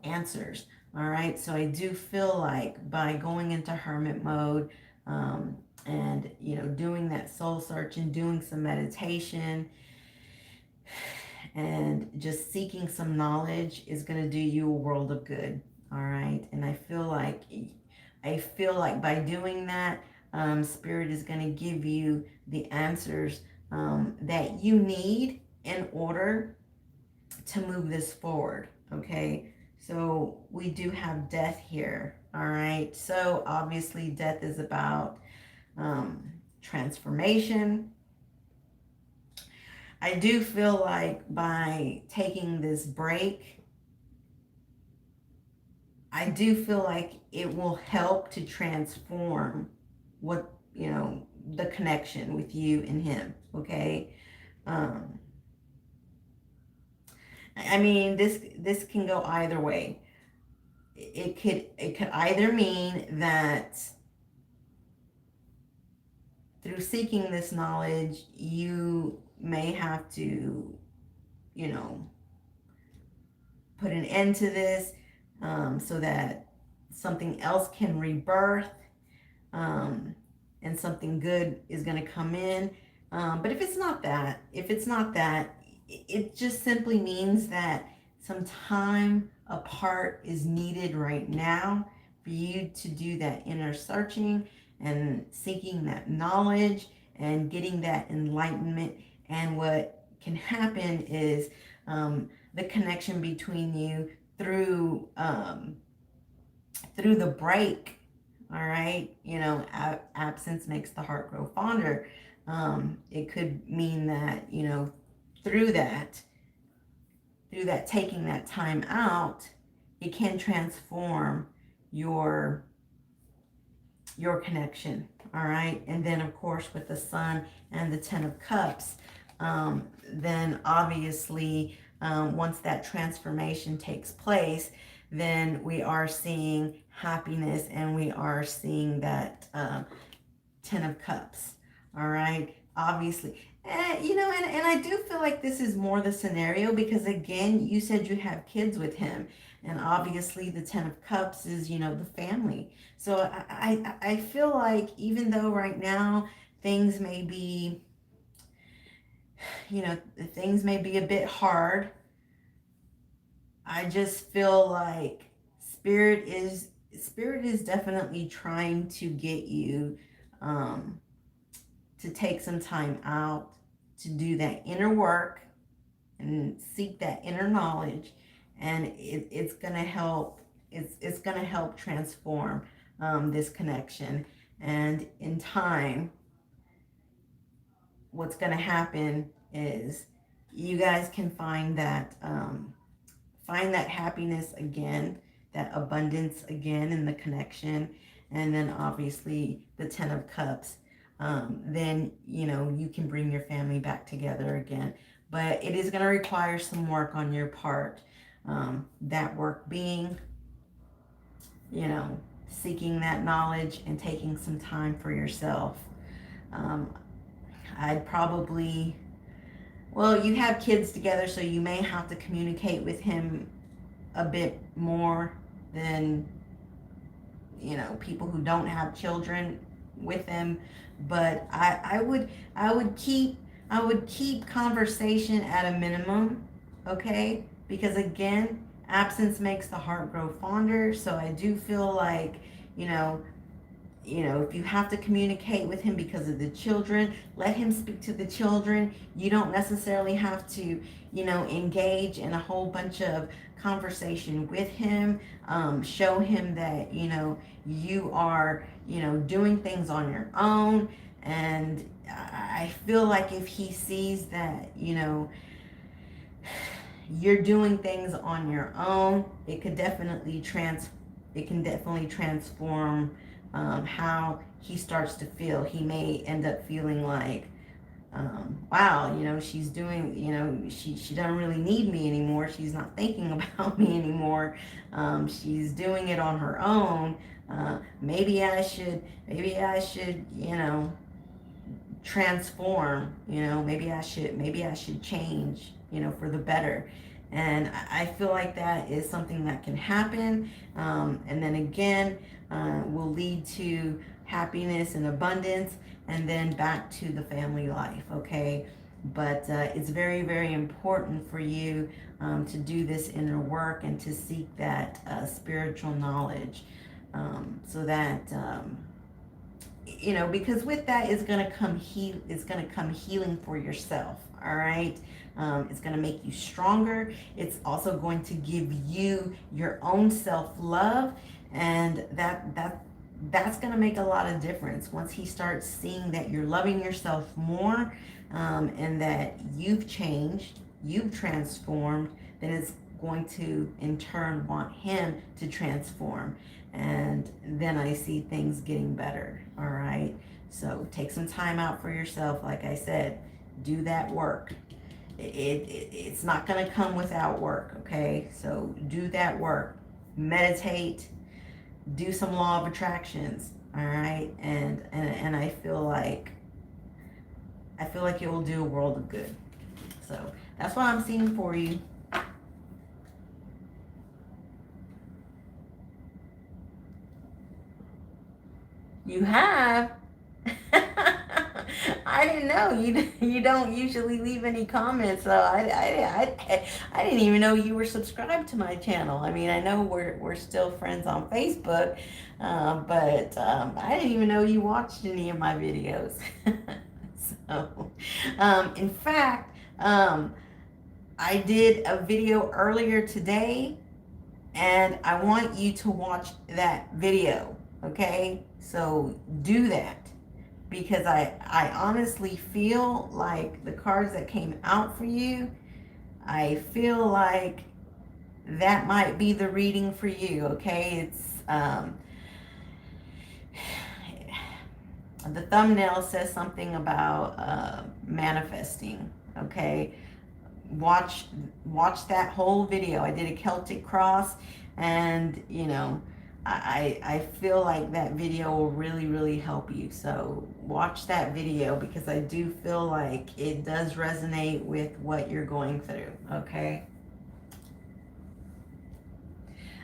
answers. All right, so I do feel like by going into hermit mode, and doing that soul search and doing some meditation and just seeking some knowledge is going to do you a world of good. All right, and I feel like by doing that, spirit is going to give you the answers that you need in order to move this forward. Okay, so we do have death here. All right, so obviously death is about transformation. I do feel like by taking this break, I do feel like it will help to transform what, the connection with you and him. Okay. Um, I mean, this can go either way. It could either mean that through seeking this knowledge, you may have to, you know, put an end to this, so that something else can rebirth, um, and something good is going to come in. But if it's not that, it just simply means that some time apart is needed right now for you to do that inner searching and seeking that knowledge and getting that enlightenment. And what can happen is, the connection between you through through the break. All right, absence makes the heart grow fonder. It could mean that, through that taking that time out, it can transform your connection. all right? And then, of course, with the Sun and the Ten of Cups, then obviously, once that transformation takes place, then we are seeing happiness and we are seeing that Ten of Cups, all right? Obviously. And I do feel like this is more the scenario because, again, you said you have kids with him. And obviously, the Ten of Cups is, the family. So I feel like even though right now things may be, things may be a bit hard, I just feel like spirit is definitely trying to get you um, to take some time out to do that inner work and seek that inner knowledge, and it's gonna help. It's gonna help transform this connection, and in time, what's gonna happen is you guys can find that happiness again, that abundance again in the connection, and then obviously the Ten of Cups. Then you can bring your family back together again. But it is going to require some work on your part. That work being, seeking that knowledge and taking some time for yourself. Um, I'd probably, well, you have kids together, so you may have to communicate with him a bit more than people who don't have children with them. But I would keep conversation at a minimum, okay? Because again, absence makes the heart grow fonder. So I do feel like, you know, if you have to communicate with him because of the children, let him speak to the children. You don't necessarily have to, engage in a whole bunch of conversation with him. Show him that, you are, doing things on your own. And I feel like if he sees that, you're doing things on your own, it can definitely transform how he starts to feel. He may end up feeling like, wow, she's doing, she doesn't really need me anymore. She's not thinking about me anymore. She's doing it on her own. Maybe I should, transform. Maybe I should change, for the better. And I feel like that is something that can happen. And then again, will lead to happiness and abundance, and then back to the family life, okay? But it's very, very important for you to do this inner work and to seek that spiritual knowledge, so that because with that is going to come healing for yourself. All right. It's going to make you stronger. It's also going to give you your own self-love, and that's going to make a lot of difference once he starts seeing that you're loving yourself more, and that you've changed, you've transformed. Then it's going to in turn want him to transform, and then I see things getting better. All right. So take some time out for yourself. Like I said, do that work. It's not going to come without work, okay? So do that work. Meditate, do some law of attractions, all right? And I feel like it will do a world of good. So that's what I'm seeing for you. You have? I didn't know you don't usually leave any comments, so I didn't even know you were subscribed to my channel. I mean, I know we're still friends on Facebook, but I didn't even know you watched any of my videos. So, in fact, I did a video earlier today, and I want you to watch that video. Okay, so do that. Because I honestly feel like the cards that came out for you, I feel like that might be the reading for you, okay? It's The thumbnail says something about manifesting. Okay, watch that whole video. I did a Celtic cross, and I feel like that video will really help you. So watch that video, because I do feel like it does resonate with what you're going through. Okay.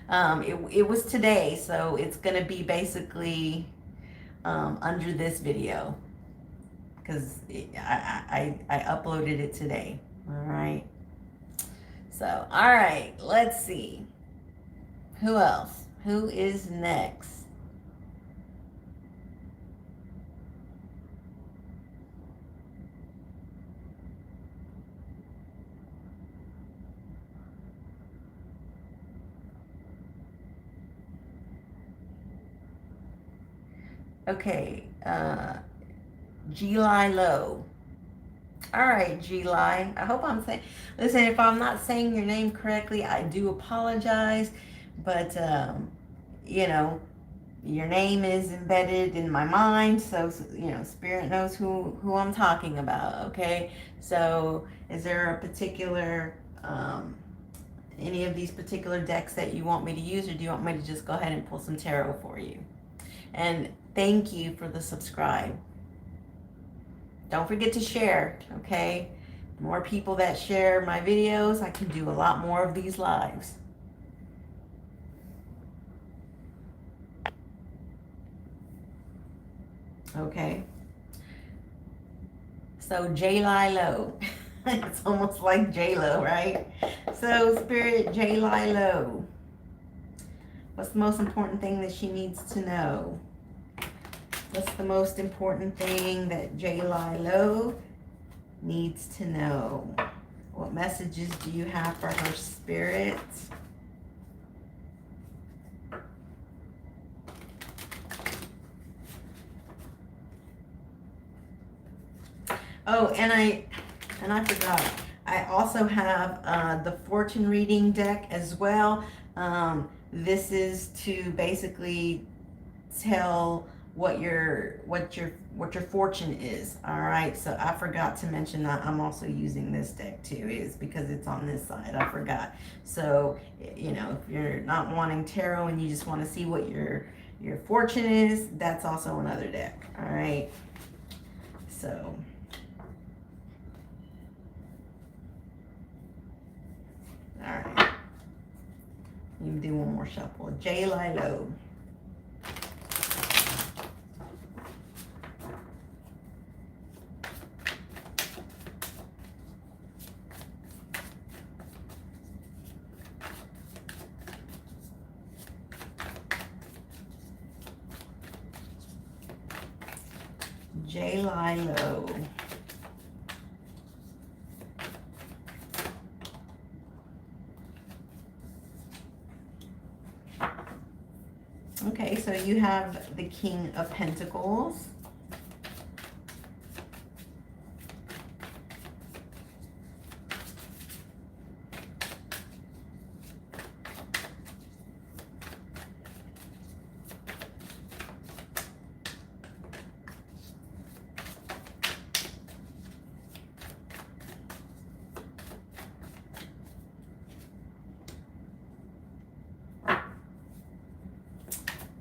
It was today, so it's gonna be basically under this video, because I uploaded it today. All right. So, all right, let's see. Who else? Who is next? Okay, Geli Low. All right, Geli. I hope I'm saying. Listen, if I'm not saying your name correctly, I do apologize. But you know, your name is embedded in my mind, so Spirit knows who I'm talking about. Okay. So, is there a particular any of these particular decks that you want me to use, or do you want me to just go ahead and pull some tarot for you? And thank you for the subscribe. Don't forget to share, okay? The more people that share my videos, I can do a lot more of these lives. Okay. So Geli Low. It's almost like J-Lo, right? So Spirit, Geli Low. What's the most important thing that she needs to know? What's the most important thing that Geli Low needs to know? What messages do you have for her, Spirit? Oh, and I forgot. I also have the fortune reading deck as well. This is to basically tell what your fortune is. All right. So I forgot to mention that I'm also using this deck too, is because it's on this side. I forgot. So if you're not wanting tarot and you just want to see what your fortune is, that's also another deck. All right. So. All right. You can do one more shuffle. Geli Low. Geli Low. Okay, so you have the King of Pentacles.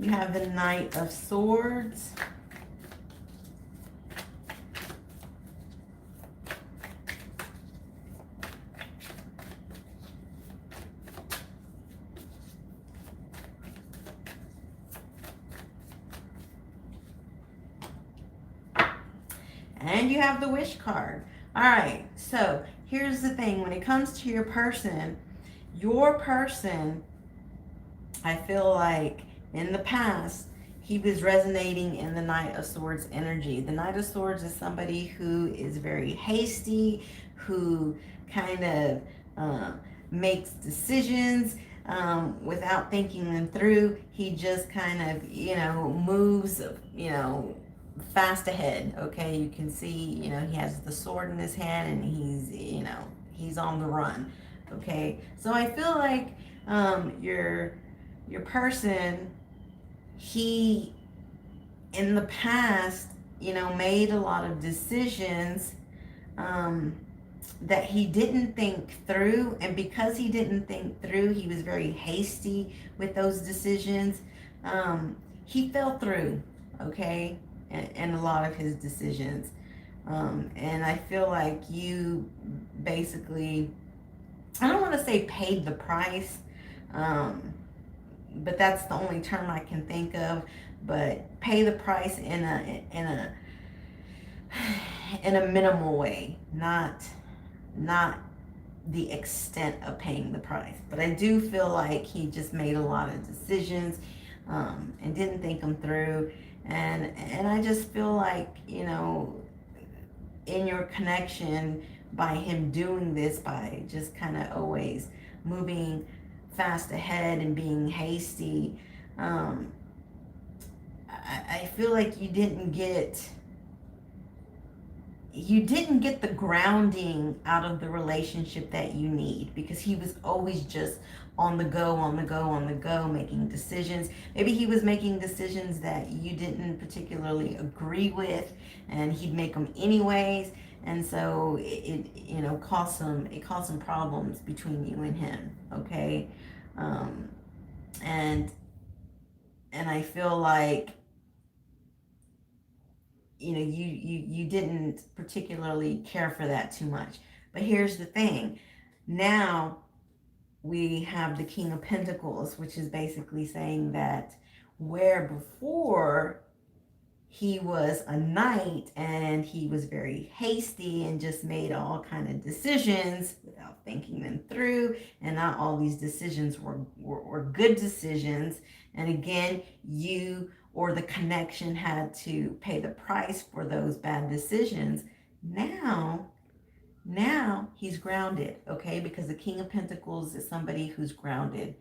You have the Knight of Swords. And you have the Wish card. All right, so here's the thing. When it comes to your person, I feel like in the past, he was resonating in the Knight of Swords energy. The Knight of Swords is somebody who is very hasty, who kind of makes decisions without thinking them through. He just kind of, moves, fast ahead. Okay, you can see, he has the sword in his hand, and he's on the run. Okay, so I feel like your person, he in the past made a lot of decisions um, that he didn't think through. And because he didn't think through, he was very hasty with those decisions. Um, he fell through, okay, in a lot of his decisions. And I feel like you basically, I don't want to say paid the price, um, but that's the only term I can think of. But pay the price in a minimal way, not the extent of paying the price. But I do feel like he just made a lot of decisions, and didn't think them through. And I just feel like, in your connection, by him doing this, by just kind of always moving fast ahead and being hasty, um, I feel like you didn't get the grounding out of the relationship that you need, because he was always just on the go, on the go, on the go, making decisions. Maybe he was making decisions that you didn't particularly agree with, and he'd make them anyways. And so it caused some problems between you and him. Okay. um, and and I feel like you didn't particularly care for that too much. But here's the thing. Now we have the King of Pentacles, which is basically saying that where before he was a knight and he was very hasty and just made all kind of decisions without thinking them through, and not all these decisions were good decisions. And again, you or the connection had to pay the price for those bad decisions. Now he's grounded, okay? Because the King of Pentacles is somebody who's grounded,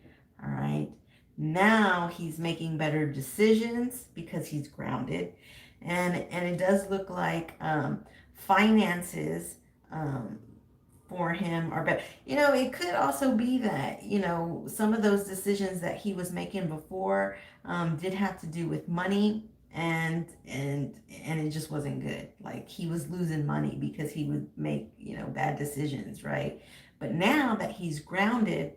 all right? Now he's making better decisions because he's grounded. And it does look like finances for him are better. It could also be that, some of those decisions that he was making before did have to do with money, and it just wasn't good. Like, he was losing money because he would make, bad decisions, right? But now that he's grounded,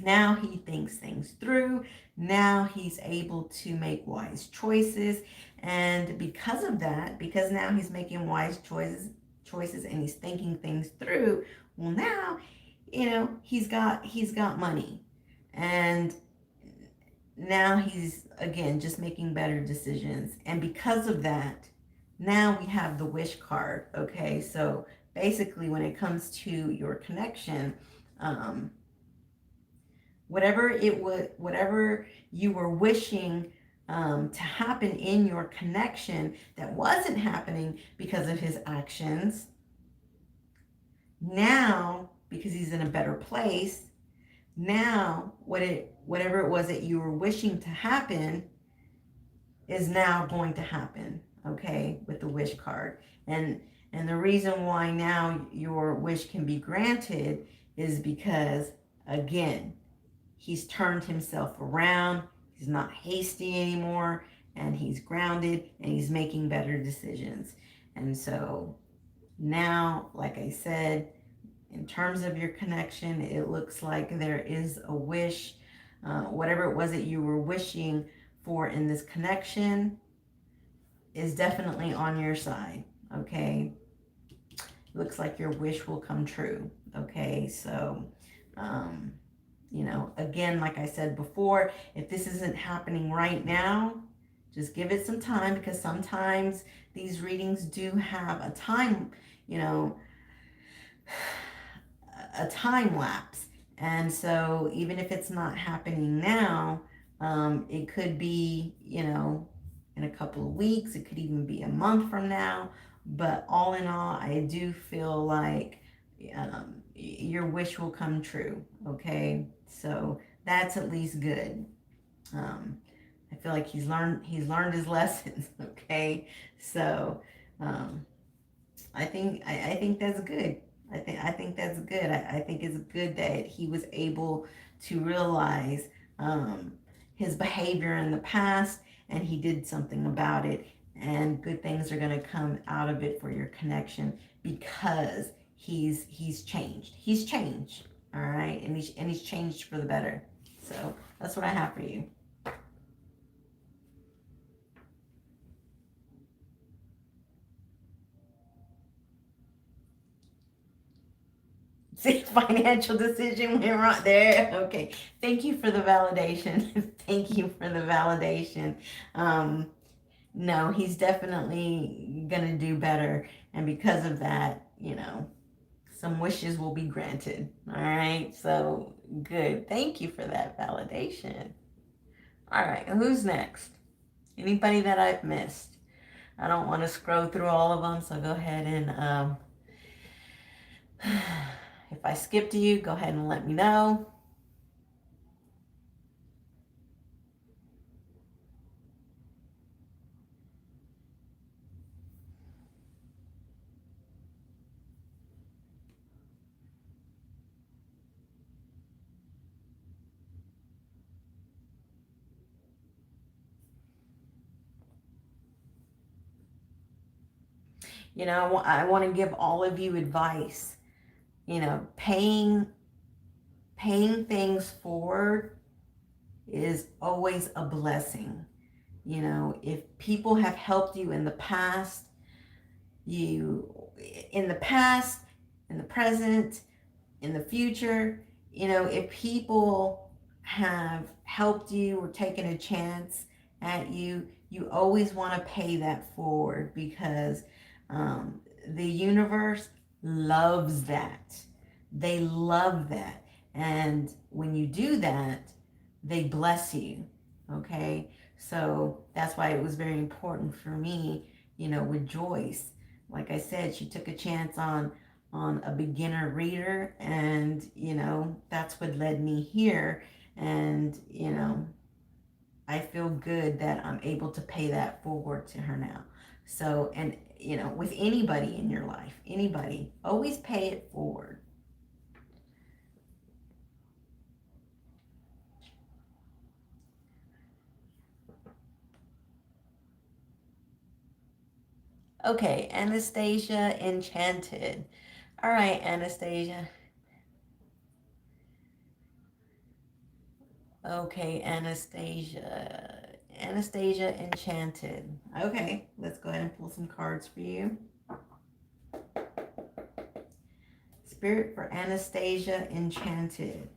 now he thinks things through. Now he's able to make wise choices. And because of that, because now he's making wise choices and he's thinking things through, well, now, he's got money. And now he's, again, just making better decisions. And because of that, now we have the wish card. Okay, so basically, when it comes to your connection, um, whatever you were wishing to happen in your connection that wasn't happening because of his actions, now, because he's in a better place, now whatever it was that you were wishing to happen is now going to happen, okay, with the wish card. And the reason why now your wish can be granted is because, again, he's turned himself around. He's not hasty anymore, and he's grounded, and he's making better decisions. And so now, like I said, in terms of your connection, it looks like there is a wish. Whatever it was that you were wishing for in this connection is definitely on your side. Okay. Looks like your wish will come true. Okay. So, again, like I said before, if this isn't happening right now, just give it some time, because sometimes these readings do have a time, a time lapse. And so even if it's not happening now, it could be, in a couple of weeks, it could even be a month from now. But all in all, I do feel like your wish will come true. Okay, so that's at least good. Um, I feel like he's learned his lessons. Okay, so I think that's good. I think that's good. I think it's good that he was able to realize his behavior in the past, and he did something about it. and good things are going to come out of it for your connection because he's changed. He's changed, all right, and he's changed for the better. So that's what I have for you. See, financial decision went wrong there. Okay, thank you for the validation. Thank you for the validation. Um, no, he's definitely gonna do better, and because of that, some wishes will be granted. All right, so good. Thank you for that validation. All right, who's next? Anybody that I've missed? I don't want to scroll through all of them, so go ahead and if I skipped you, go ahead and let me know. I want to give all of you advice. Paying things forward is always a blessing. If people have helped you in the past, you in the past, in the present, in the future, if people have helped you or taken a chance at you, you always want to pay that forward because the universe loves that. They love that. And when you do that, they bless you. Okay. So that's why it was very important for me, with Joyce. Like I said, she took a chance on a beginner reader, and that's what led me here. And I feel good that I'm able to pay that forward to her now. So, and with anybody in your life, anybody, always pay it forward. Okay, Anastasia Enchanted. All right, Anastasia. Okay, Anastasia. Anastasia Enchanted. Okay, let's go ahead and pull some cards for you. Spirit for Anastasia Enchanted.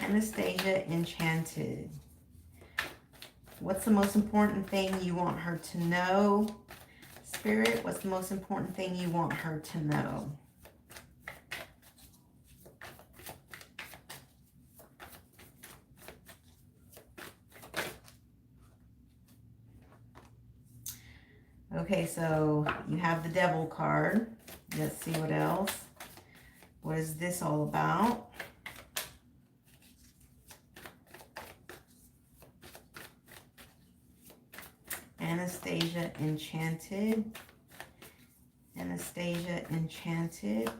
Anastasia Enchanted. What's the most important thing you want her to know? Spirit, what's the most important thing you want her to know? Okay, so you have the Devil card. Let's see what else. What is this all about? Anastasia Enchanted. Anastasia Enchanted.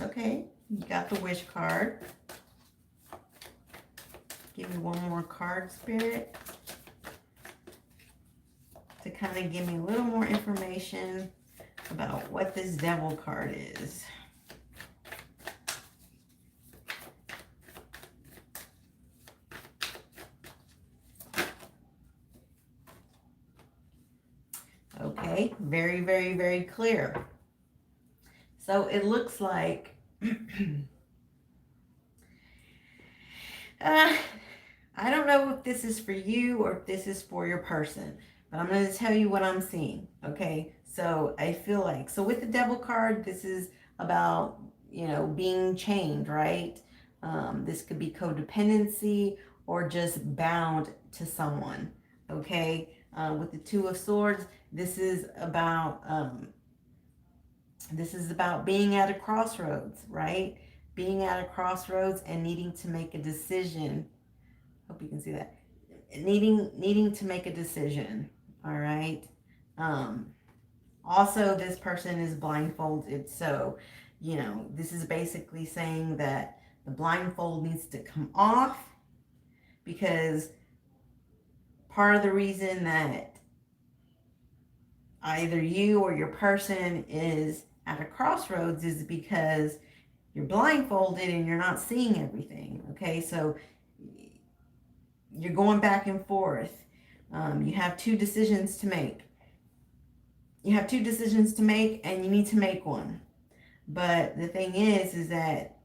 Okay, you got the Wish card. Give me one more card, Spirit, to kind of give me a little more information about what this Devil card is. Okay, very, very, very clear. So it looks like I don't know if this is for you or if this is for your person, but I'm going to tell you what I'm seeing. Okay, so I feel like, so with the Devil card, this is about, being chained, right? This could be codependency or just bound to someone. Okay, with the Two of Swords, this is about being at a crossroads, right? being at a crossroads and needing to make a decision. Hope you can see that. Needing to make a decision. All right. Um, Also, this person is blindfolded, so this is basically saying that the blindfold needs to come off, because part of the reason that either you or your person is at a crossroads is because you're blindfolded and you're not seeing everything. Okay, so you're going back and forth. You have two decisions to make. You have two decisions to make, and you need to make one. But the thing is that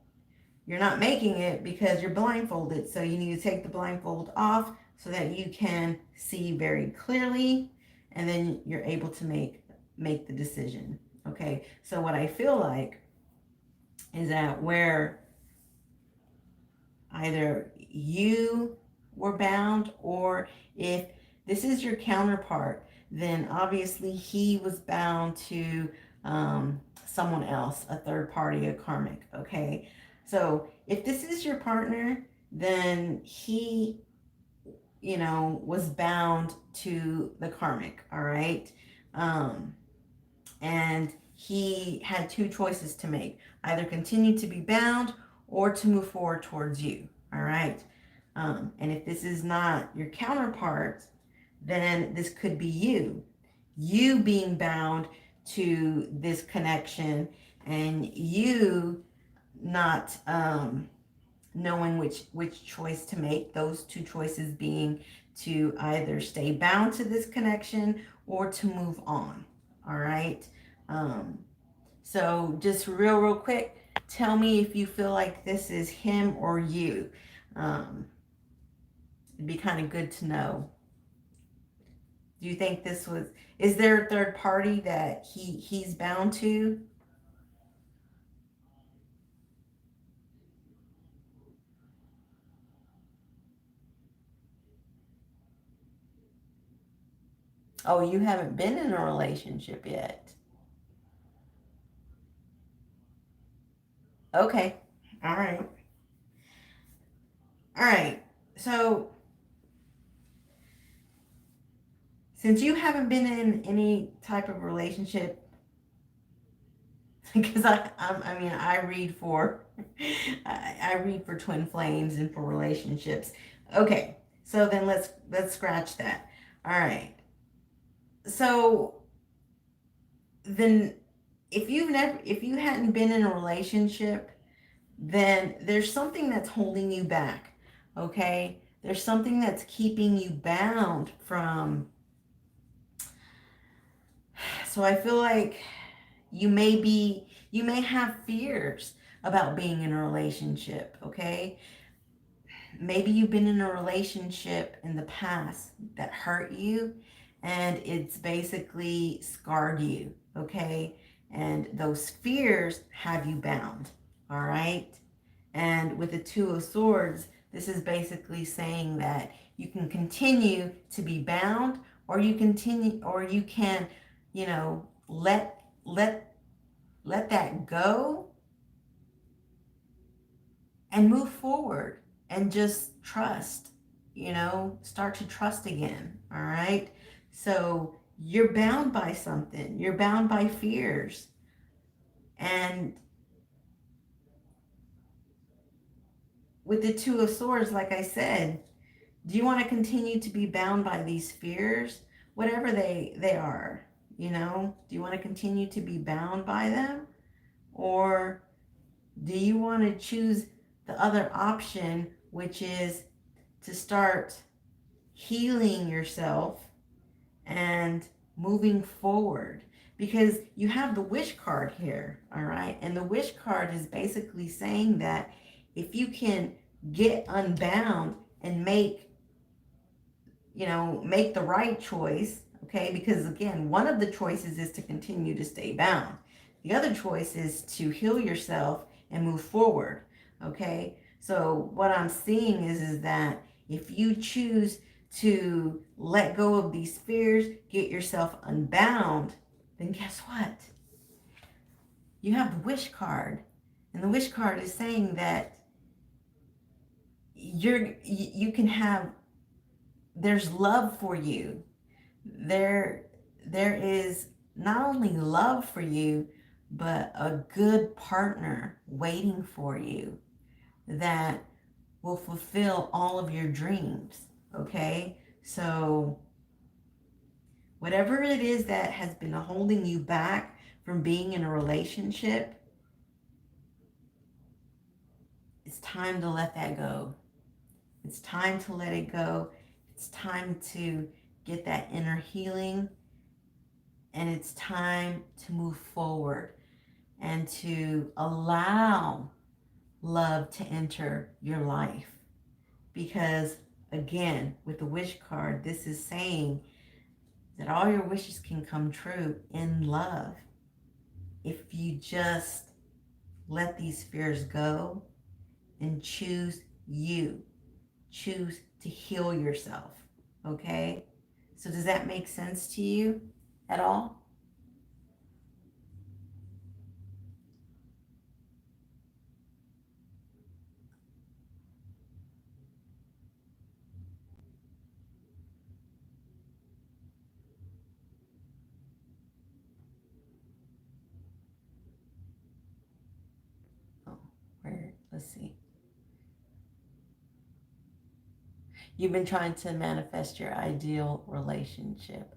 you're not making it because you're blindfolded. So you need to take the blindfold off so that you can see very clearly, and then you're able to make the decision. Okay, so what I feel like is that where either you were bound, or if this is your counterpart, then obviously he was bound to someone else, a third party, a karmic. Okay, so if this is your partner, then he was bound to the karmic. All right. And he had two choices to make: either continue to be bound or to move forward towards you. All right. And if this is not your counterpart, then this could be you being bound to this connection, and you not knowing which choice to make. Those two choices being to either stay bound to this connection or to move on. All right. Um, so just real quick, tell me if you feel like this is him or you. It'd be kind of good to know. Do you think is there a third party that he's bound to? Oh, you haven't been in a relationship yet. Okay. All right. All right. So, since you haven't been in any type of relationship, because I mean, I read for I read for twin flames and for relationships. Okay. So then let's scratch that. All right. So then if you hadn't been in a relationship, then there's something that's holding you back. Okay, there's something that's keeping you bound from. So I feel like you may have fears about being in a relationship. Okay, maybe you've been in a relationship in the past that hurt you, and it's basically scarred you. Okay, and those fears have you bound. All right. And with the Two of Swords, this is basically saying that you can continue to be bound, or you can, let that go and move forward and just trust. Start to trust again. All right. So you're bound by something. You're bound by fears, and with the Two of Swords, like I said, do you want to continue to be bound by these fears, whatever they are? Do you want to continue to be bound by them, or do you want to choose the other option, which is to start healing yourself and moving forward? Because you have the Wish card here, all right? And the Wish card is basically saying that if you can get unbound and make the right choice. Okay, because again, one of the choices is to continue to stay bound. The other choice is to heal yourself and move forward. Okay, so what I'm seeing is that if you choose to let go of these fears, get yourself unbound, then guess what? You have the Wish card. And the wish card is saying that you can have, there's love for you. There is not only love for you, but a good partner waiting for you that will fulfill all of your dreams. Okay? So whatever it is that has been holding you back from being in a relationship, it's time to let that go. It's time to let it go. It's time to get that inner healing, and it's time to move forward and to allow love to enter your life. Because again, with the wish card, this is saying that all your wishes can come true in love if you just let these fears go and choose you. Choose to heal yourself. Okay? So does that make sense to you at all? Oh, where? Let's see. You've been trying to manifest your ideal relationship.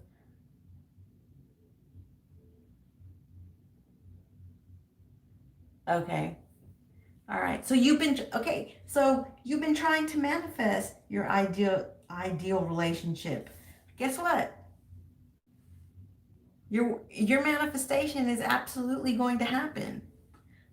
Okay. All right. So you've been okay. So you've been trying to manifest your ideal relationship. Guess what? Your manifestation is absolutely going to happen.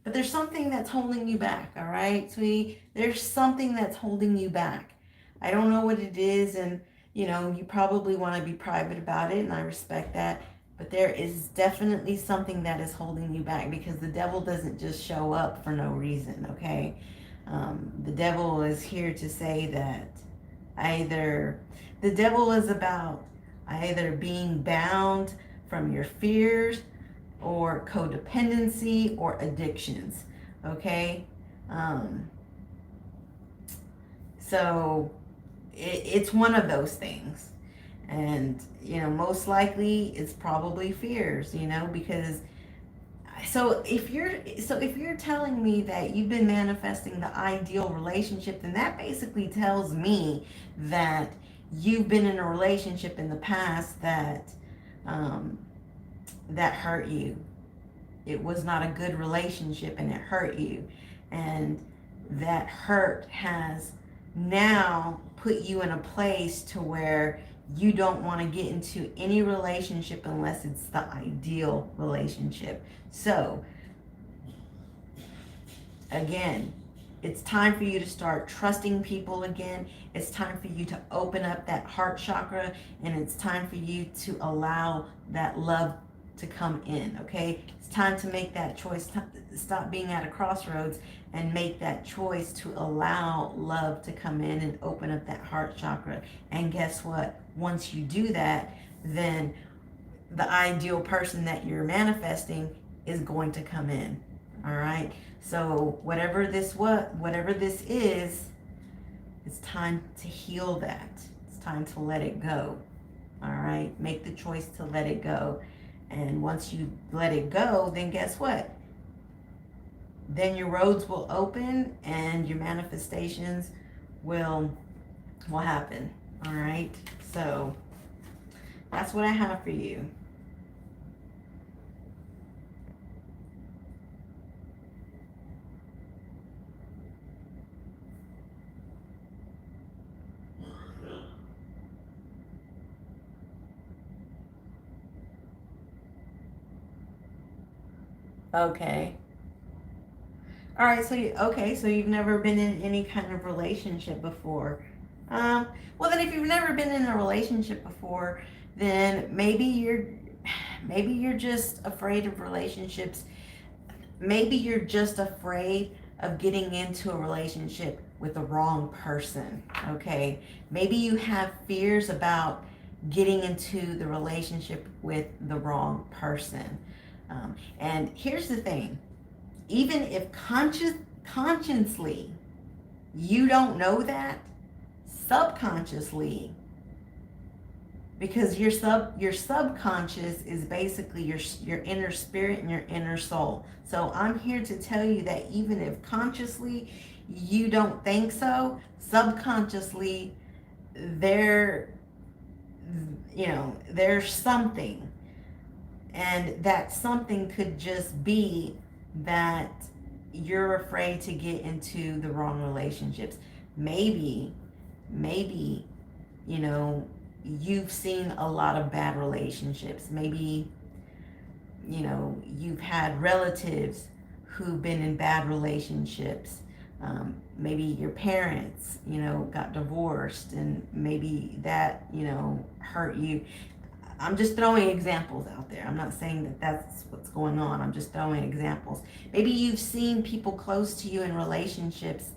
But there's something that's holding you back, all right, sweetie? There's something that's holding you back. I don't know what it is, and you probably want to be private about it, and I respect that. But there is definitely something that is holding you back, because the devil doesn't just show up for no reason, okay? The devil is here to say that either the devil is about either being bound from your fears or codependency or addictions. Okay? Um, so it's one of those things. And, most likely it's probably fears, because so if you're telling me that you've been manifesting the ideal relationship, then that basically tells me that you've been in a relationship in the past um, that hurt you. It was not a good relationship and it hurt you. And that hurt has now put you in a place to where you don't want to get into any relationship unless it's the ideal relationship. So, again, it's time for you to start trusting people again. It's time for you to open up that heart chakra, and it's time for you to allow that love to come in, okay? It's time to make that choice, stop being at a crossroads and make that choice to allow love to come in and open up that heart chakra. And guess what? Once you do that, then the ideal person that you're manifesting is going to come in. All right? So whatever this is, it's time to heal that. It's time to let it go. All right? Make the choice to let it go. And once you let it go, then guess what? Then your roads will open and your manifestations will happen. All right? So that's what I have for you. Okay. All right, so you've never been in any kind of relationship before. Um, well, then if you've never been in a relationship before, then maybe you're just afraid of relationships. Maybe you're just afraid of getting into a relationship with the wrong person. Okay? Maybe you have fears about getting into the relationship with the wrong person. And here's the thing. even if consciously you don't know that, subconsciously, because your subconscious is basically your inner spirit and your inner soul. So I'm here to tell you that even if consciously you don't think so, subconsciously there, there's something, and that something could just be that you're afraid to get into the wrong relationships. Maybe you know you've seen a lot of bad relationships. Maybe you've had relatives who've been in bad relationships. Maybe your parents got divorced, and maybe that hurt you. I'm just throwing examples out there. I'm not saying that that's what's going on. I'm just throwing examples. Maybe you've seen people close to you in relationships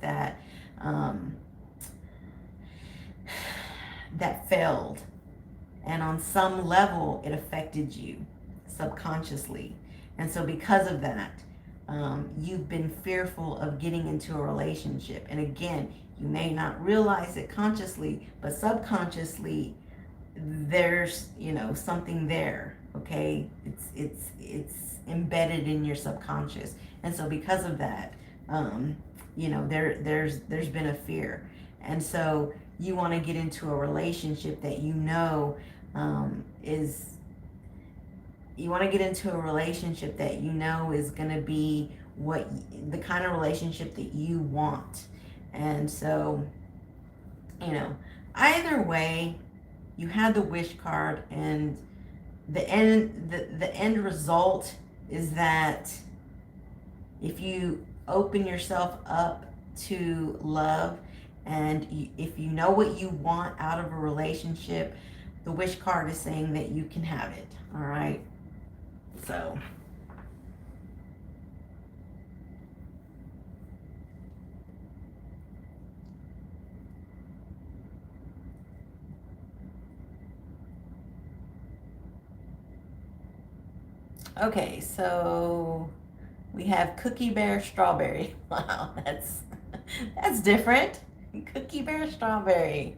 um, that failed, and on some level it affected you subconsciously. And so because of that, you've been fearful of getting into a relationship. And again, you may not realize it consciously, but subconsciously there's something there. Okay, it's embedded in your subconscious. And so because of that, there's been a fear. And so you want to get into a relationship that is you want to get into a relationship that is going to be the kind of relationship that you want. And so either way, you had the wish card, and the end result is that if you open yourself up to love, and if you know what you want out of a relationship, the wish card is saying that you can have it. All right. So okay, so we have Cookie Bear Strawberry. Wow, that's different. Cookie Bear Strawberry.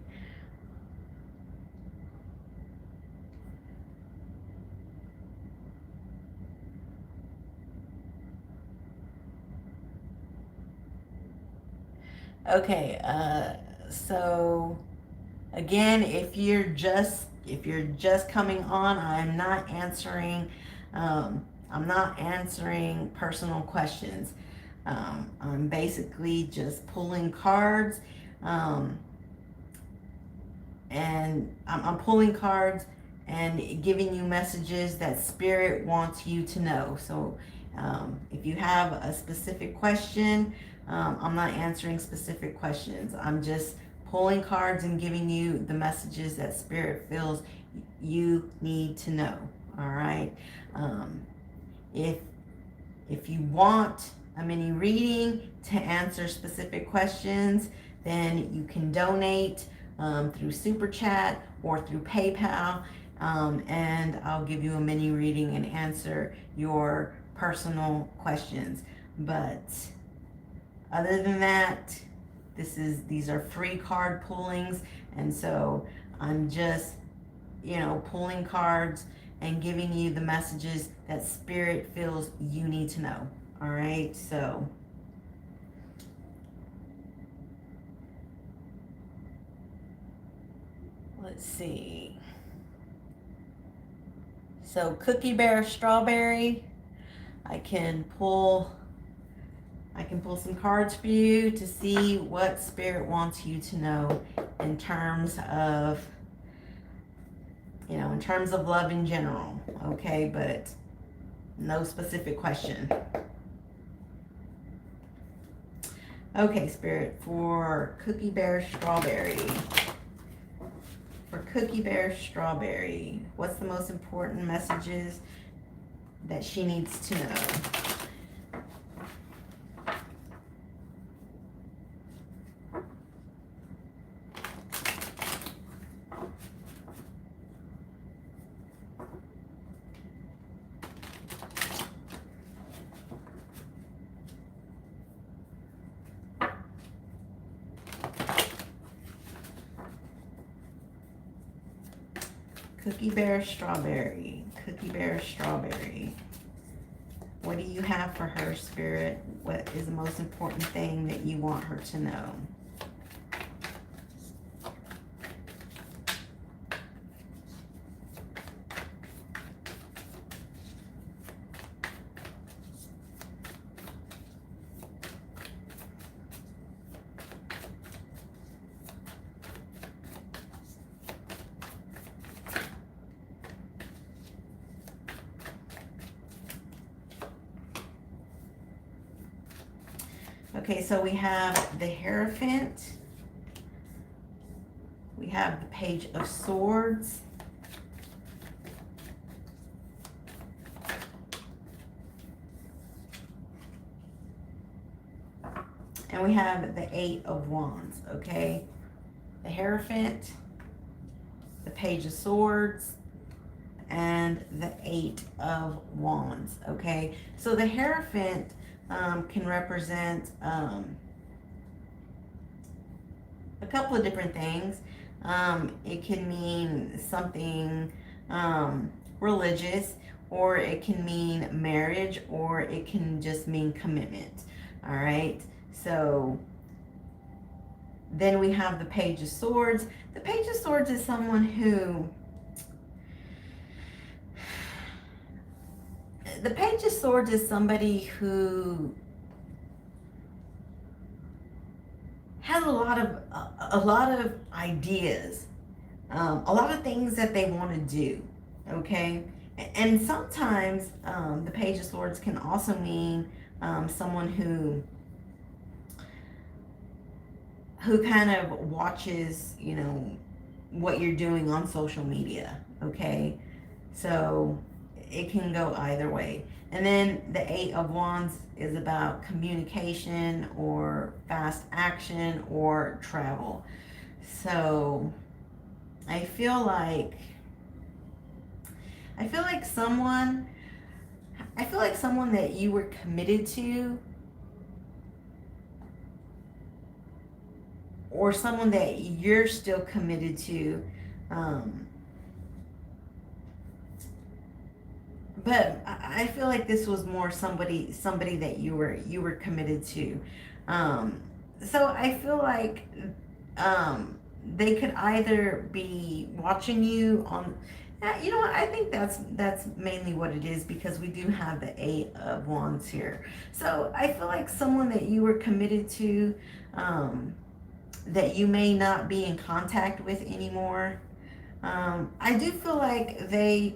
Okay, so again, if you're just coming on, I'm not answering personal questions. I'm basically just pulling cards, and I'm pulling cards and giving you messages that Spirit wants you to know. So if you have a specific question, I'm not answering specific questions. I'm just pulling cards and giving you the messages that Spirit feels you need to know. All right. If you want a mini reading to answer specific questions, then you can donate through Super Chat or through PayPal, and I'll give you a mini reading and answer your personal questions. But other than that, these are free card pullings, and so I'm just pulling cards and giving you the messages that Spirit feels you need to know. All right, so let's see. So Cookie Bear Strawberry, I can pull some cards for you to see what Spirit wants you to know in terms of love in general. Okay, but no specific question. Okay, Spirit, for Cookie Bear Strawberry. For Cookie Bear Strawberry, what's the most important messages that she needs to know? Cookie Bear Strawberry. Cookie Bear Strawberry. What do you have for her, Spirit? What is the most important thing that you want her to know? Okay, so we have the Hierophant. We have the Page of Swords. And we have the Eight of Wands, okay? The Hierophant, the Page of Swords, and the Eight of Wands, okay? So the Hierophant can represent a couple of different things. It can mean something religious, or it can mean marriage, or it can just mean commitment. All right. So then we have the Page of Swords. The Page of Swords is someone who, the Page of Swords is somebody who has a lot of ideas, a lot of things that they want to do. Okay, and sometimes the Page of Swords can also mean someone who kind of watches, you know, what you're doing on social media. Okay, so it can go either way. And then the Eight of Wands is about communication or fast action or travel. So I feel like someone that you were committed to, or someone that you're still committed to, but I feel like this was more somebody that you were committed to. So I feel like they could either be watching you on. You know what? I think that's mainly what it is, because we do have the Eight of Wands here. So I feel like someone that you were committed to, that you may not be in contact with anymore. I do feel like they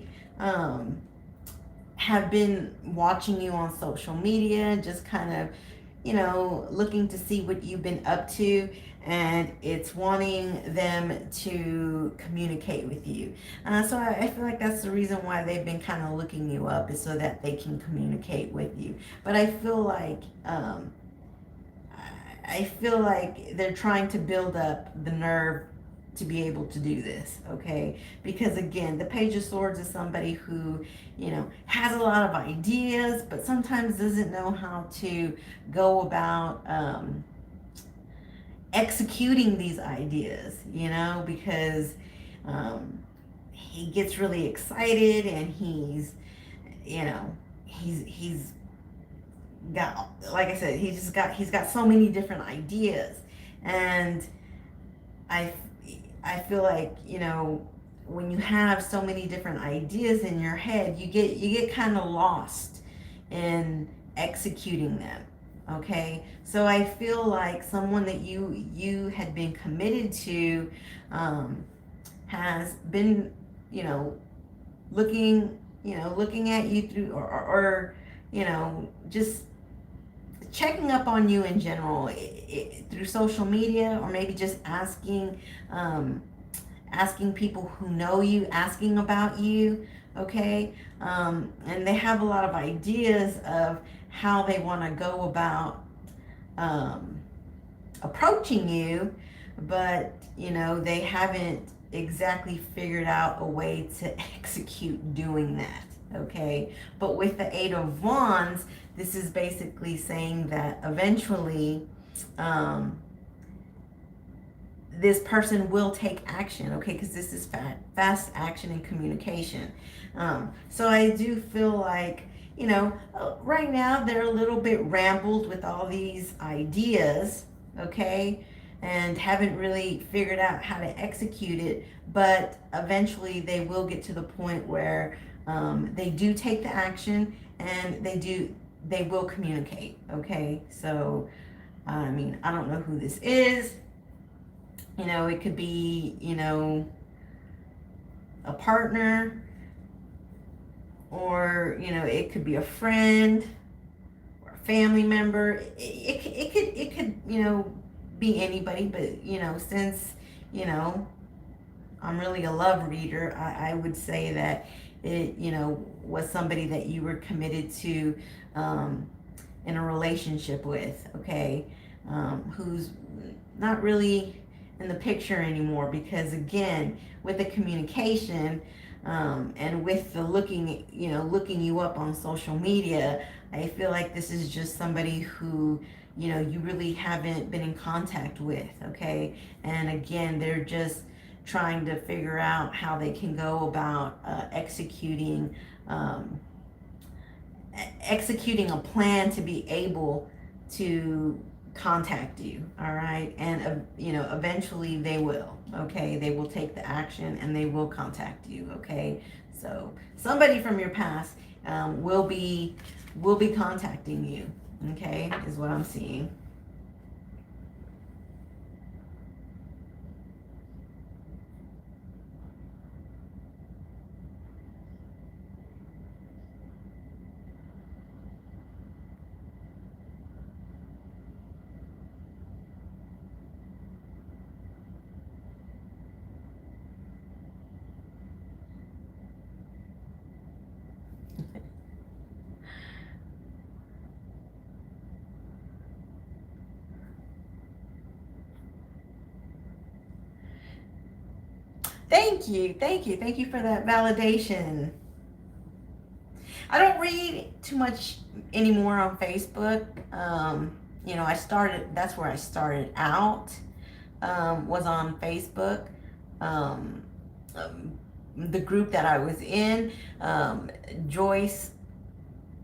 have been watching you on social media, just kind of, you know, looking to see what you've been up to, and it's wanting them to communicate with you. So I feel like that's the reason why they've been kind of looking you up, is so that they can communicate with you. But I feel like they're trying to build up the nerve to be able to do this, okay? Because again, the Page of Swords is somebody who, you know, has a lot of ideas, but sometimes doesn't know how to go about executing these ideas, you know, because he gets really excited, and he's, you know, he's got, like I said, he's got so many different ideas. And I feel like, you know, when you have so many different ideas in your head, you get kind of lost in executing them. Okay, so I feel like someone that you had been committed to has been, you know, looking at you through, or you know, just checking up on you in general, through social media, or maybe just asking people who know you, asking about you. Okay, and they have a lot of ideas of how they want to go about approaching you, but you know, they haven't exactly figured out a way to execute doing that. Okay, but with the Eight of Wands, this is basically saying that eventually this person will take action, okay, because this is fast action and communication. So I do feel like, right now they're a little bit rambled with all these ideas, okay, and haven't really figured out how to execute it, but eventually they will get to the point where they do take the action, and they will communicate, okay. So I mean, I don't know who this is. It could be, a partner, or, it could be a friend or a family member. It could, be anybody, but, since, you know, I'm really a love reader, I would say that it, was somebody that you were committed to, in a relationship with, okay, who's not really in the picture anymore, because again, with the communication, and with the looking you up on social media, I feel like this is just somebody who, you really haven't been in contact with, okay, and again, they're just trying to figure out how they can go about um, executing a plan to be able to contact you, all right, and eventually they will, okay, they will take the action and they will contact you, okay. So somebody from your past, will be contacting you, okay, is what I'm seeing. Thank you for that validation. I don't read too much anymore on Facebook. That's where I started out, was on Facebook. Um, the group that I was in, Joyce,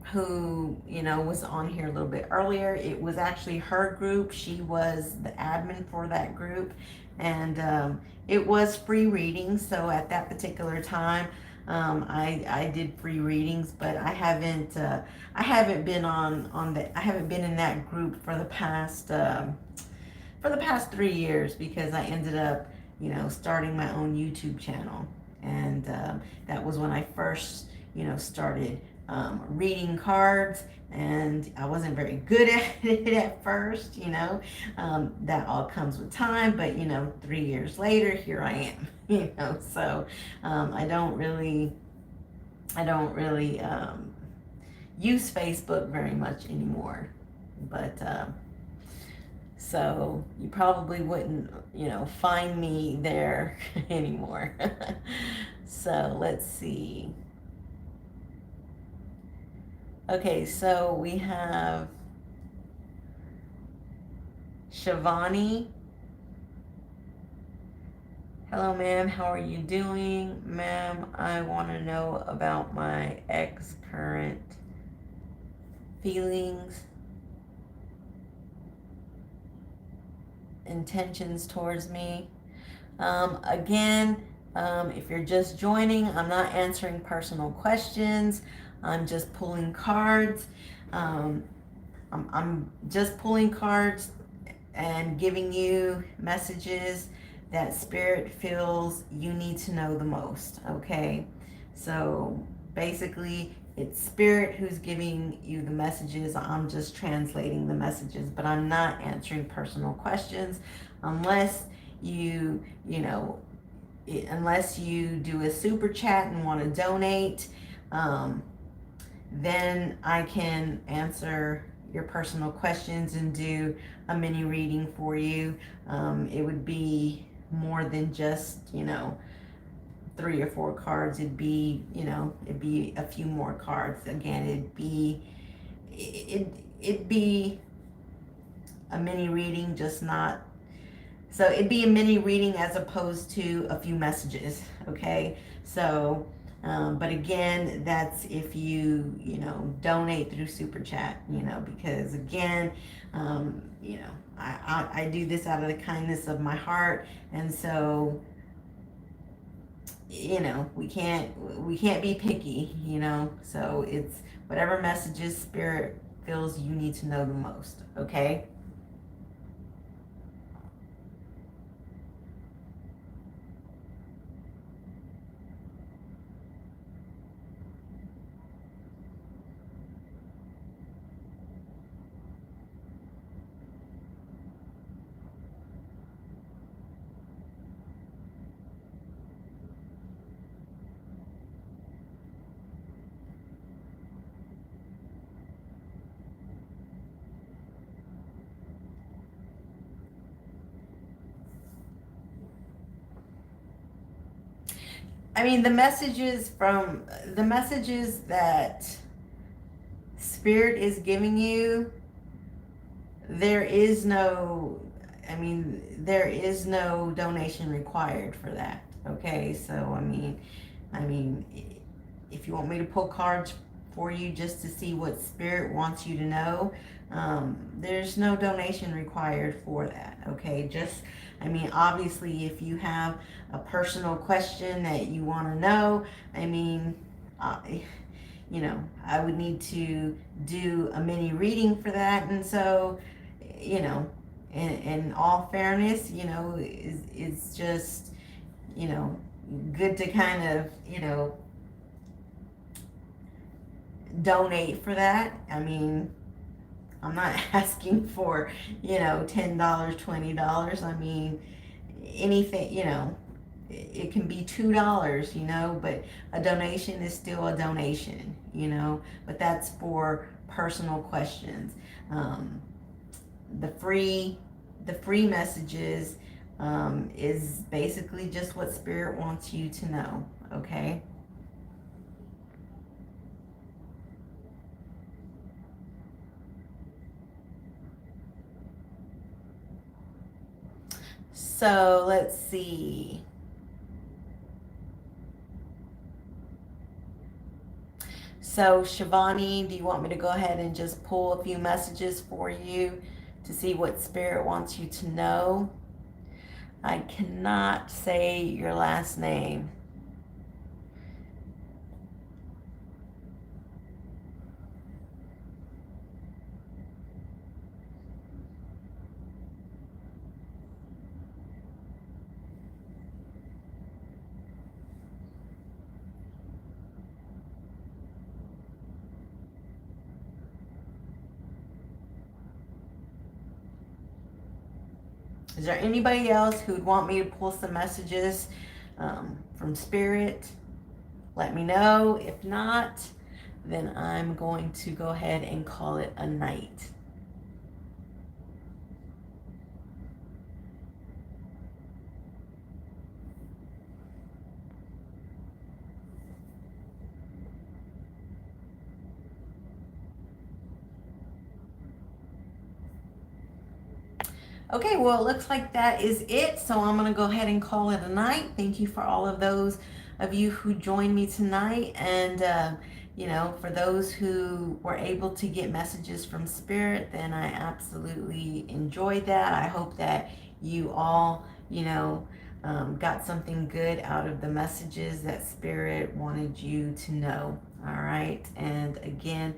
who, was on here a little bit earlier, it was actually her group. She was the admin for that group. And it was free reading. So at that particular time, I did free readings, but I haven't been I haven't been in that group for the past 3 years, because I ended up, starting my own YouTube channel. And that was when I first, started reading cards, and I wasn't very good at it at first, that all comes with time, but 3 years later, here I am, so I don't really use Facebook very much anymore, but so you probably wouldn't, find me there anymore. So let's see. Okay, so we have Shivani. Hello, ma'am. How are you doing? Ma'am, I want to know about my ex current feelings, intentions towards me. Again, if you're just joining, I'm not answering personal questions. I'm just pulling cards. I'm just pulling cards and giving you messages that Spirit feels you need to know the most, okay? So basically, it's Spirit who's giving you the messages. I'm just translating the messages, but I'm not answering personal questions unless unless you do a super chat and want to donate. Then I can answer your personal questions and do a mini reading for you. It would be more than just, 3 or 4 cards. It'd be a few more cards. Again, it'd be a mini reading, just not So it'd be a mini reading as opposed to a few messages, okay? So, but again, that's if donate through Super Chat, because again, I do this out of the kindness of my heart, and so, we can't be picky, so it's whatever messages Spirit feels you need to know the most, okay? I mean, the messages that Spirit is giving you, there is no, there is no donation required for that. Okay, so I mean, if you want me to pull cards for you just to see what Spirit wants you to know, there's no donation required for that. Okay, obviously, if you have a personal question that you want to know, uh, I would need to do a mini reading for that, and so, you know, in all fairness, it's just, you know, good to kind of, donate for that. I'm not asking for, $10, $20. Anything, it can be $2, but a donation is still a donation, but that's for personal questions. The free messages is basically just what Spirit wants you to know, okay? So let's see. So Shivani, do you want me to go ahead and just pull a few messages for you to see what Spirit wants you to know? I cannot say your last name. Is there anybody else who'd want me to pull some messages from Spirit? Let me know. If not, then I'm going to go ahead and call it a night. Okay, well, it looks like that is it. So I'm going to go ahead and call it a night. Thank you for all of those of you who joined me tonight. And, for those who were able to get messages from Spirit, then I absolutely enjoyed that. I hope that you all, got something good out of the messages that Spirit wanted you to know. All right. And again,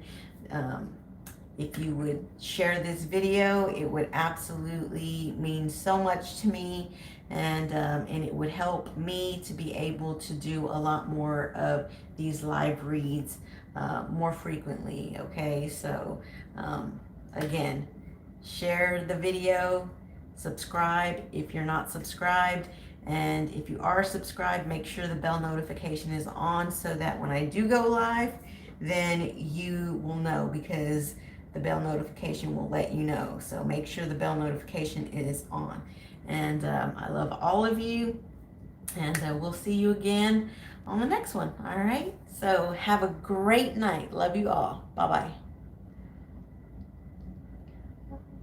if you would share this video, it would absolutely mean so much to me, and it would help me to be able to do a lot more of these live reads more frequently. Okay, so again, share the video, subscribe if you're not subscribed, and if you are subscribed, make sure the bell notification is on so that when I do go live, then you will know, because the bell notification will let you know. So make sure the bell notification is on. And I love all of you, and we'll see you again on the next one. All right, so have a great night. Love you all. Bye bye.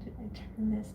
Did I turn this